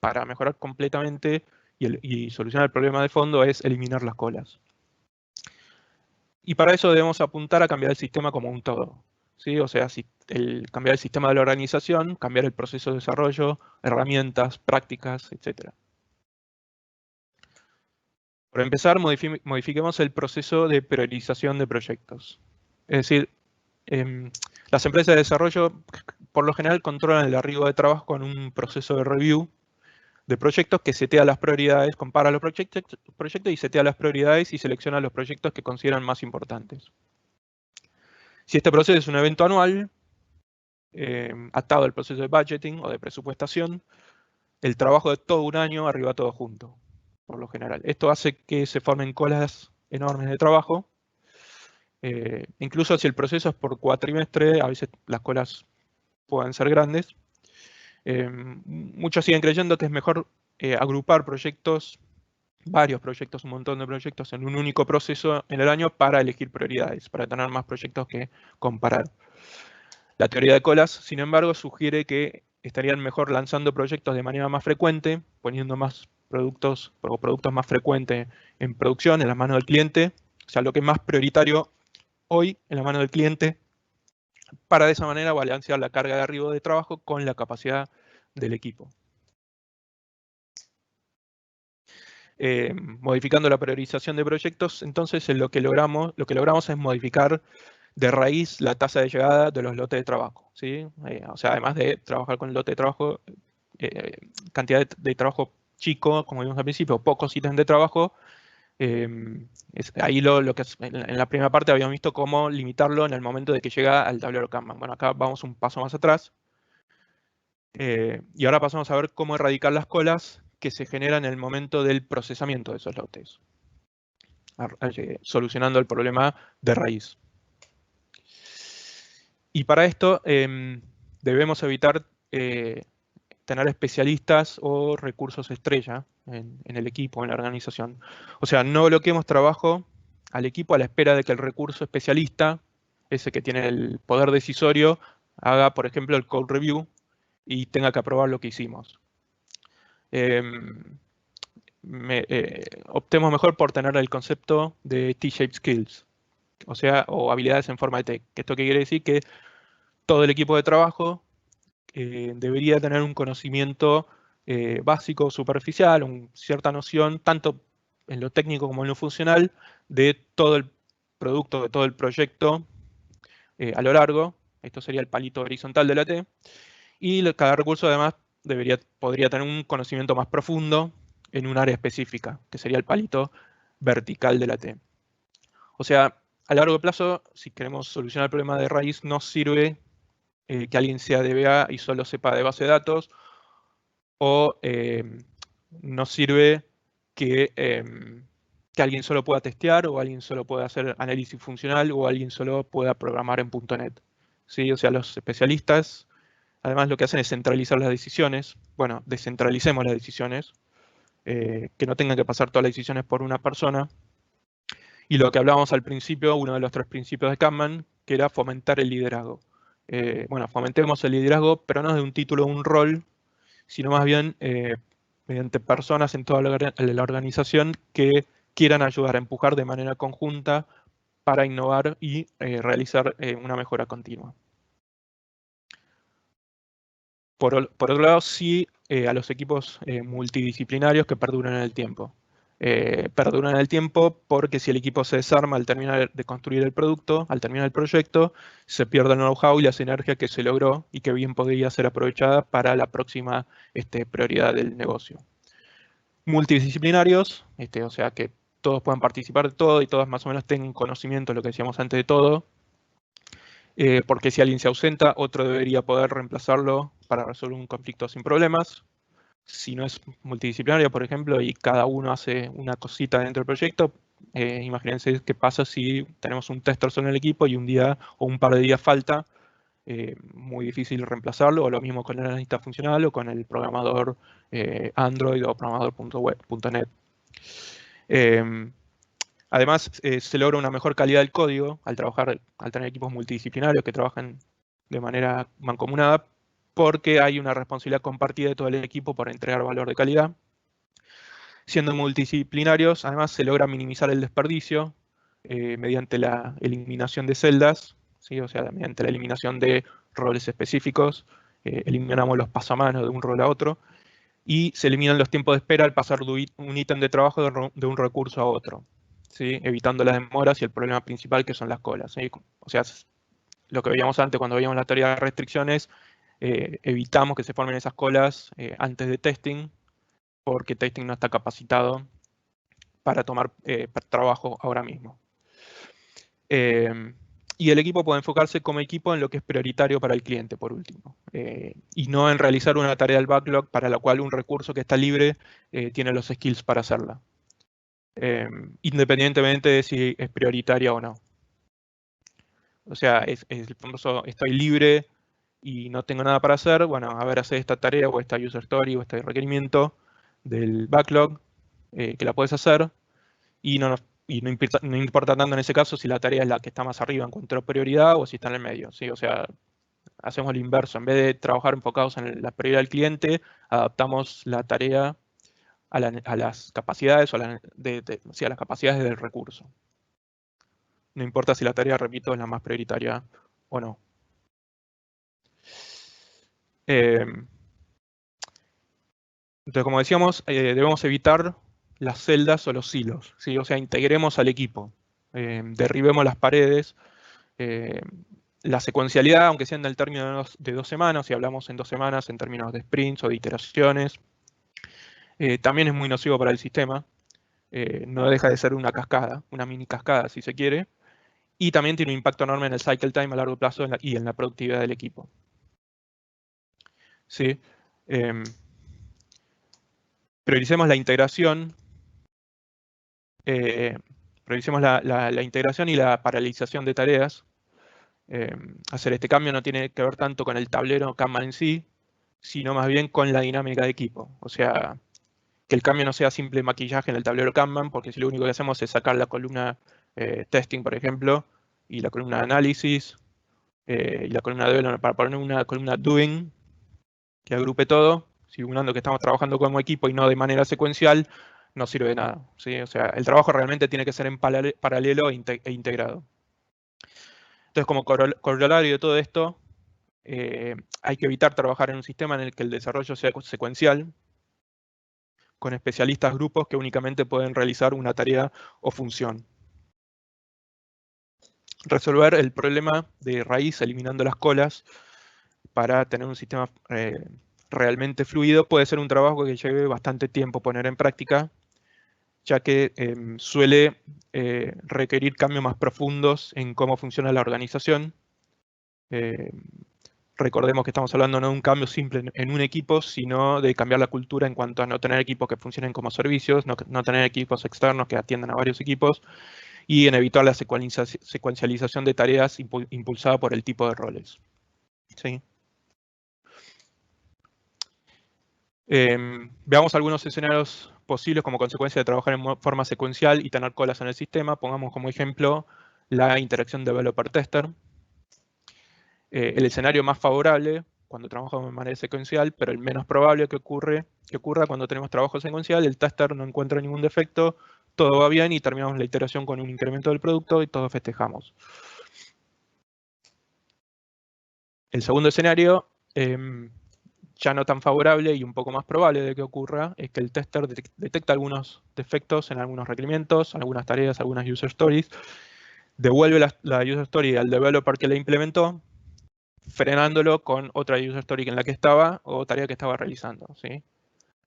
para mejorar completamente y solucionar el problema de fondo es eliminar las colas. Y para eso debemos apuntar a cambiar el sistema como un todo. ¿Sí? O sea, cambiar el sistema de la organización, cambiar el proceso de desarrollo, herramientas, prácticas, etc. Por empezar, modifiquemos el proceso de priorización de proyectos. Es decir, las empresas de desarrollo por lo general controlan el arribo de trabajo con un proceso de review de proyectos que setea las prioridades, compara los proyectos y setea las prioridades y selecciona los proyectos que consideran más importantes. Si este proceso es un evento anual, atado al proceso de budgeting o de presupuestación, el trabajo de todo un año arriba todo junto, por lo general. Esto hace que se formen colas enormes de trabajo. Incluso si el proceso es por cuatrimestre, a veces las colas pueden ser grandes. Muchos siguen creyendo que es mejor agrupar proyectos, varios proyectos, un montón de proyectos en un único proceso en el año para elegir prioridades, para tener más proyectos que comparar. La teoría de colas, sin embargo, sugiere que estarían mejor lanzando proyectos de manera más frecuente, poniendo más productos o productos más frecuentes en producción, en las manos del cliente, o sea, lo que es más prioritario hoy en la mano del cliente, para de esa manera balancear la carga de arribo de trabajo con la capacidad del equipo. Modificando la priorización de proyectos, entonces lo que logramos es modificar de raíz la tasa de llegada de los lotes de trabajo. ¿Sí? O sea, además de trabajar con el lote de trabajo, cantidad de trabajo chico, como vimos al principio, pocos ítems de trabajo. Ahí lo que en la primera parte habíamos visto cómo limitarlo en el momento de que llega al tablero Kanban. Bueno, acá vamos un paso más atrás. Y ahora pasamos a ver cómo erradicar las colas que se generan en el momento del procesamiento de esos lotes, solucionando el problema de raíz. Y para esto debemos evitar tener especialistas o recursos estrella en el equipo, en la organización. O sea, no bloqueemos trabajo al equipo a la espera de que el recurso especialista, ese que tiene el poder decisorio, haga, por ejemplo, el code review y tenga que aprobar lo que hicimos. Optemos mejor por tener el concepto de T-shaped skills, o sea, o habilidades en forma de T. ¿Esto qué quiere decir? Que todo el equipo de trabajo debería tener un conocimiento básico, superficial, cierta noción, tanto en lo técnico como en lo funcional, de todo producto de todo el proyecto a lo largo. Esto sería el palito horizontal de la T. Y cada recurso además podría tener un conocimiento más profundo en un área específica, que sería el palito vertical de la T. O sea, a largo plazo, si queremos solucionar el problema de raíz, no sirve que alguien sea DBA y solo sepa de base de datos, o no sirve que alguien solo pueda testear, o alguien solo pueda hacer análisis funcional, o alguien solo pueda programar en .NET. ¿Sí? O sea, los especialistas, además, lo que hacen es centralizar las decisiones. Bueno, descentralicemos las decisiones, que no tengan que pasar todas las decisiones por una persona. Y lo que hablábamos al principio, uno de los 3 principios de Kanban, que era fomentar el liderazgo. Bueno, fomentemos el liderazgo, pero no de un título o un rol, sino más bien mediante personas en toda la organización que quieran ayudar a empujar de manera conjunta para innovar y realizar una mejora continua. Por otro lado, sí a los equipos multidisciplinarios que perduran en el tiempo. Perduran en el tiempo porque si el equipo se desarma al terminar de construir el producto, al terminar el proyecto, se pierde el know-how y la sinergia que se logró y que bien podría ser aprovechada para la próxima prioridad del negocio. Multidisciplinarios, o sea que todos puedan participar de todo y todos más o menos tengan conocimiento de lo que decíamos antes de todo, porque si alguien se ausenta, otro debería poder reemplazarlo para resolver un conflicto sin problemas. Si no es multidisciplinario, por ejemplo, y cada uno hace una cosita dentro del proyecto, imagínense qué pasa si tenemos un tester solo en el equipo y un día o un par de días falta, muy difícil reemplazarlo, o lo mismo con el analista funcional o con el programador Android o programador.net. Además, se logra una mejor calidad del código al tener equipos multidisciplinarios que trabajan de manera mancomunada, porque hay una responsabilidad compartida de todo el equipo por entregar valor de calidad. Siendo multidisciplinarios, además se logra minimizar el desperdicio mediante la eliminación de celdas, ¿sí? O sea, mediante la eliminación de roles específicos, eliminamos los pasamanos de un rol a otro, y se eliminan los tiempos de espera al pasar de un ítem de trabajo de un recurso a otro, ¿sí? Evitando las demoras y el problema principal que son las colas, ¿sí? O sea, lo que veíamos antes cuando veíamos la teoría de restricciones, evitamos que se formen esas colas antes de testing, porque testing no está capacitado para tomar trabajo ahora mismo. Y el equipo puede enfocarse como equipo en lo que es prioritario para el cliente, por último, y no en realizar una tarea del backlog para la cual un recurso que está libre tiene los skills para hacerla, independientemente de si es prioritaria o no. O sea, es el famoso estoy libre y no tengo nada para hacer, bueno, a ver, hacer esta tarea o esta user story o este requerimiento del backlog, que la puedes hacer, y no importa tanto en ese caso si la tarea es la que está más arriba en cuanto a prioridad o si está en el medio, ¿sí? O sea, hacemos lo inverso, en vez de trabajar enfocados en la prioridad del cliente, adaptamos la tarea a las capacidades, o sí, a las capacidades del recurso. No importa si la tarea, repito, es la más prioritaria o no. Entonces, como decíamos, debemos evitar las celdas o los silos, ¿sí? O sea, integremos al equipo, derribemos las paredes. La secuencialidad, aunque sea en el término de 2 semanas, si hablamos en 2 semanas en términos de sprints o de iteraciones, también es muy nocivo para el sistema. No deja de ser una cascada, una mini cascada si se quiere, y también tiene un impacto enorme en el cycle time a largo plazo y en la productividad del equipo. ¿Sí? Prioricemos la integración. Prioricemos la integración y la paralización de tareas. Hacer este cambio no tiene que ver tanto con el tablero Kanban en sí, sino más bien con la dinámica de equipo. O sea, que el cambio no sea simple maquillaje en el tablero Kanban, porque si lo único que hacemos es sacar la columna testing, por ejemplo, y la columna análisis, y la columna development para poner una columna doing, que agrupe todo, simulando que estamos trabajando como equipo y no de manera secuencial, no sirve de nada, ¿sí? O sea, el trabajo realmente tiene que ser en paralelo e integrado. Entonces, como corolario de todo esto, hay que evitar trabajar en un sistema en el que el desarrollo sea secuencial, con especialistas grupos que únicamente pueden realizar una tarea o función. resolver el problema de raíz eliminando las colas para tener un sistema realmente fluido puede ser un trabajo que lleve bastante tiempo poner en práctica, ya que suele requerir cambios más profundos en cómo funciona la organización. Recordemos que estamos hablando no de un cambio simple en un equipo, sino de cambiar la cultura en cuanto a no tener equipos que funcionen como servicios, no tener equipos externos que atiendan a varios equipos, y en evitar la secuencialización de tareas impulsada por el tipo de roles. ¿Sí? Veamos algunos escenarios posibles como consecuencia de trabajar en forma secuencial y tener colas en el sistema. Pongamos como ejemplo la interacción developer-tester. El escenario más favorable cuando trabajamos de manera secuencial, pero el menos probable que ocurra cuando tenemos trabajo secuencial, el tester no encuentra ningún defecto, todo va bien y terminamos la iteración con un incremento del producto y todos festejamos. El segundo escenario, ya no tan favorable y un poco más probable de que ocurra, es que el tester detecta algunos defectos en algunos requerimientos, algunas tareas, algunas user stories, devuelve la user story al developer que la implementó, frenándolo con otra user story en la que estaba o tarea que estaba realizando, ¿sí?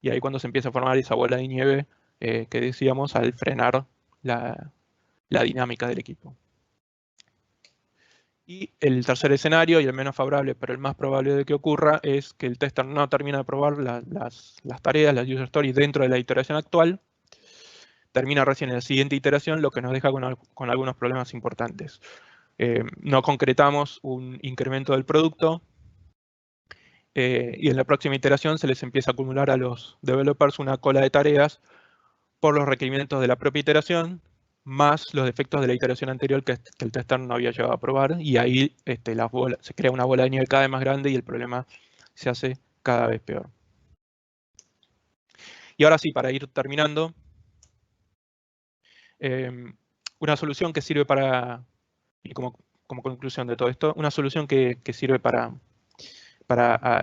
Y ahí cuando se empieza a formar esa bola de nieve que decíamos al frenar la dinámica del equipo. Y el tercer escenario, y el menos favorable, pero el más probable de que ocurra, es que el tester no termina de probar las tareas, las user stories dentro de la iteración actual, termina recién en la siguiente iteración, lo que nos deja con algunos problemas importantes. No concretamos un incremento del producto, y en la próxima iteración se les empieza a acumular a los developers una cola de tareas por los requerimientos de la propia iteración, más los defectos de la iteración anterior que el tester no había llegado a probar, y ahí se crea una bola de nieve cada vez más grande y el problema se hace cada vez peor. Y ahora sí, para ir terminando, una solución que sirve para, y como conclusión de todo esto, una solución que sirve para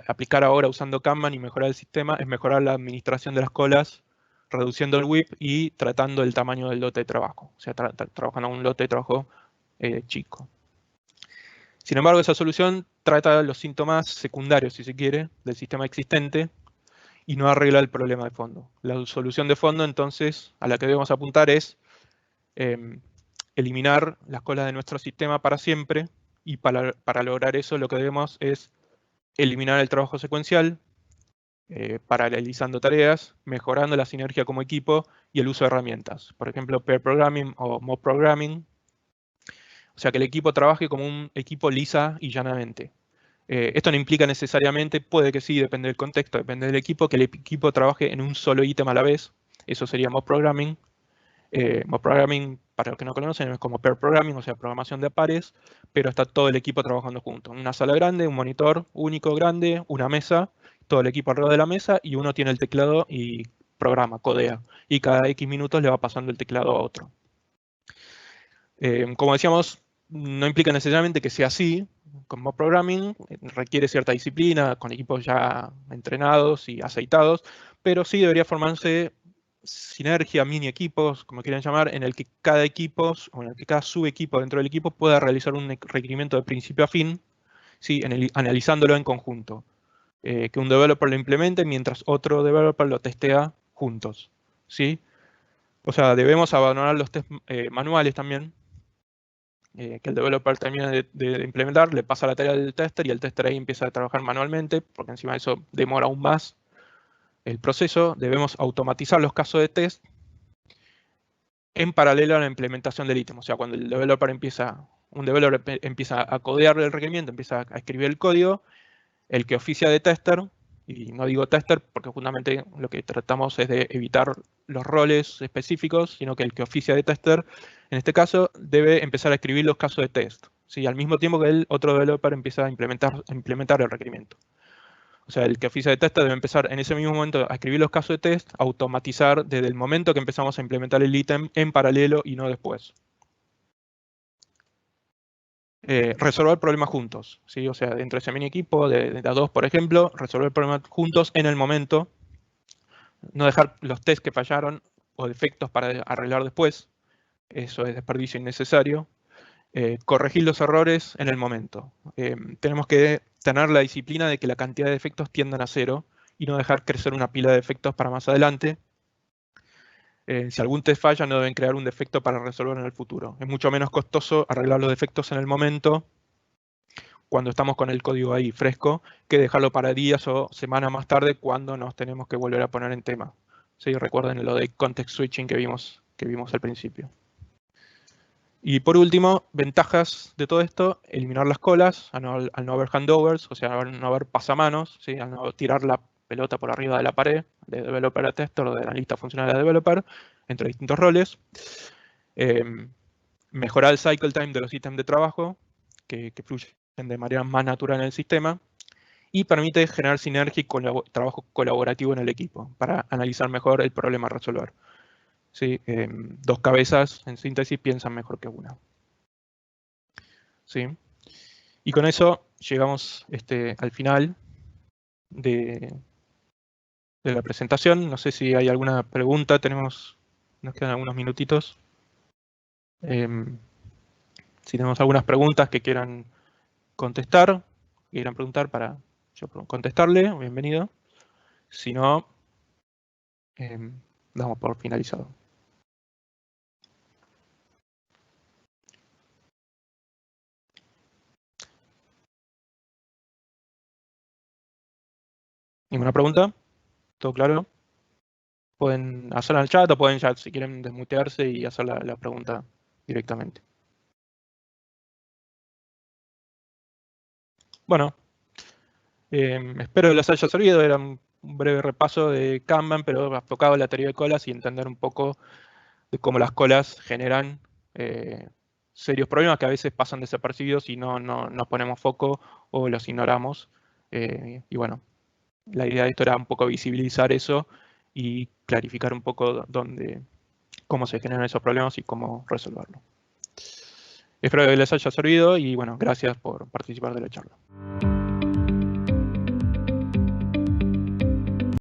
aplicar ahora usando Kanban y mejorar el sistema es mejorar la administración de las colas, reduciendo el WIP y tratando el tamaño del lote de trabajo. O sea, trabajando un lote de trabajo chico. Sin embargo, esa solución trata los síntomas secundarios, si se quiere, del sistema existente y no arregla el problema de fondo. La solución de fondo, entonces, a la que debemos apuntar es eliminar las colas de nuestro sistema para siempre, y para lograr eso lo que debemos es eliminar el trabajo secuencial, paralelizando tareas, mejorando la sinergia como equipo y el uso de herramientas. Por ejemplo, pair programming o mob programming. O sea, que el equipo trabaje como un equipo lisa y llanamente. Esto no implica necesariamente, puede que sí, depende del contexto, depende del equipo, que el equipo trabaje en un solo ítem a la vez. Eso sería mob programming. Mob programming, para los que no conocen, es como pair programming, o sea, programación de pares, pero está todo el equipo trabajando junto. Una sala grande, un monitor único grande, una mesa, todo el equipo alrededor de la mesa, y uno tiene el teclado y programa, codea. Y cada X minutos le va pasando el teclado a otro. Como decíamos, no implica necesariamente que sea así. Como programming requiere cierta disciplina, con equipos ya entrenados y aceitados, pero sí debería formarse sinergia, mini equipos, como quieran llamar, en el que cada equipo, o en el que cada subequipo dentro del equipo pueda realizar un requerimiento de principio a fin, ¿sí? Analizándolo en conjunto. Que un developer lo implemente mientras otro developer lo testea juntos, ¿sí? O sea, debemos abandonar los test manuales también, que el developer termina de implementar, le pasa la tarea del tester y el tester ahí empieza a trabajar manualmente, porque encima de eso demora aún más el proceso. Debemos automatizar los casos de test en paralelo a la implementación del ítem. O sea, cuando un developer empieza a codear el requerimiento, empieza a escribir el código, el que oficia de tester, y no digo tester porque justamente lo que tratamos es de evitar los roles específicos, sino que el que oficia de tester, en este caso, debe empezar a escribir los casos de test, ¿sí? Al mismo tiempo que el otro developer empieza a implementar el requerimiento. O sea, el que oficia de tester debe empezar en ese mismo momento a escribir los casos de test, automatizar desde el momento que empezamos a implementar el ítem en paralelo y no después. Resolver problemas juntos, ¿sí? O sea, dentro de ese mini equipo de a dos, por ejemplo, resolver problemas juntos en el momento, no dejar los tests que fallaron o defectos para arreglar después, eso es desperdicio innecesario. Corregir los errores en el momento. Tenemos que tener la disciplina de que la cantidad de defectos tiendan a cero y no dejar crecer una pila de defectos para más adelante. Si algún test falla, no deben crear un defecto para resolver en el futuro. Es mucho menos costoso arreglar los defectos en el momento, cuando estamos con el código ahí fresco, que dejarlo para días o semanas más tarde cuando nos tenemos que volver a poner en tema. ¿Sí? Recuerden lo de context switching que vimos al principio. Y por último, ventajas de todo esto: eliminar las colas, al no haber handovers, o sea, al no haber pasamanos, ¿sí? Al no tirar la pelota por arriba de la pared, de developer a tester o de analista funcional a developer, entre distintos roles. Mejorar el cycle time de los ítems de trabajo, que fluyen de manera más natural en el sistema. Y permite generar sinergia y trabajo colaborativo en el equipo para analizar mejor el problema a resolver. ¿Sí? Dos cabezas, en síntesis, piensan mejor que una. ¿Sí? Y con eso llegamos al final de la presentación. No sé si hay alguna pregunta, nos quedan algunos minutitos. Si tenemos algunas preguntas que quieran contestar, quieran preguntar para yo contestarle, bienvenido. Si no, damos por finalizado. ¿Ninguna pregunta? ¿Todo claro? Pueden hacerla en el chat o pueden ya, si quieren, desmutearse y hacer la pregunta directamente. Bueno, espero que les haya servido. Era un breve repaso de Kanban, pero enfocado en la teoría de colas y entender un poco de cómo las colas generan serios problemas que a veces pasan desapercibidos y no ponemos foco o los ignoramos. Y bueno, la idea de esto era un poco visibilizar eso y clarificar un poco cómo se generan esos problemas y cómo resolverlo. Espero que les haya servido y bueno, gracias por participar de la charla.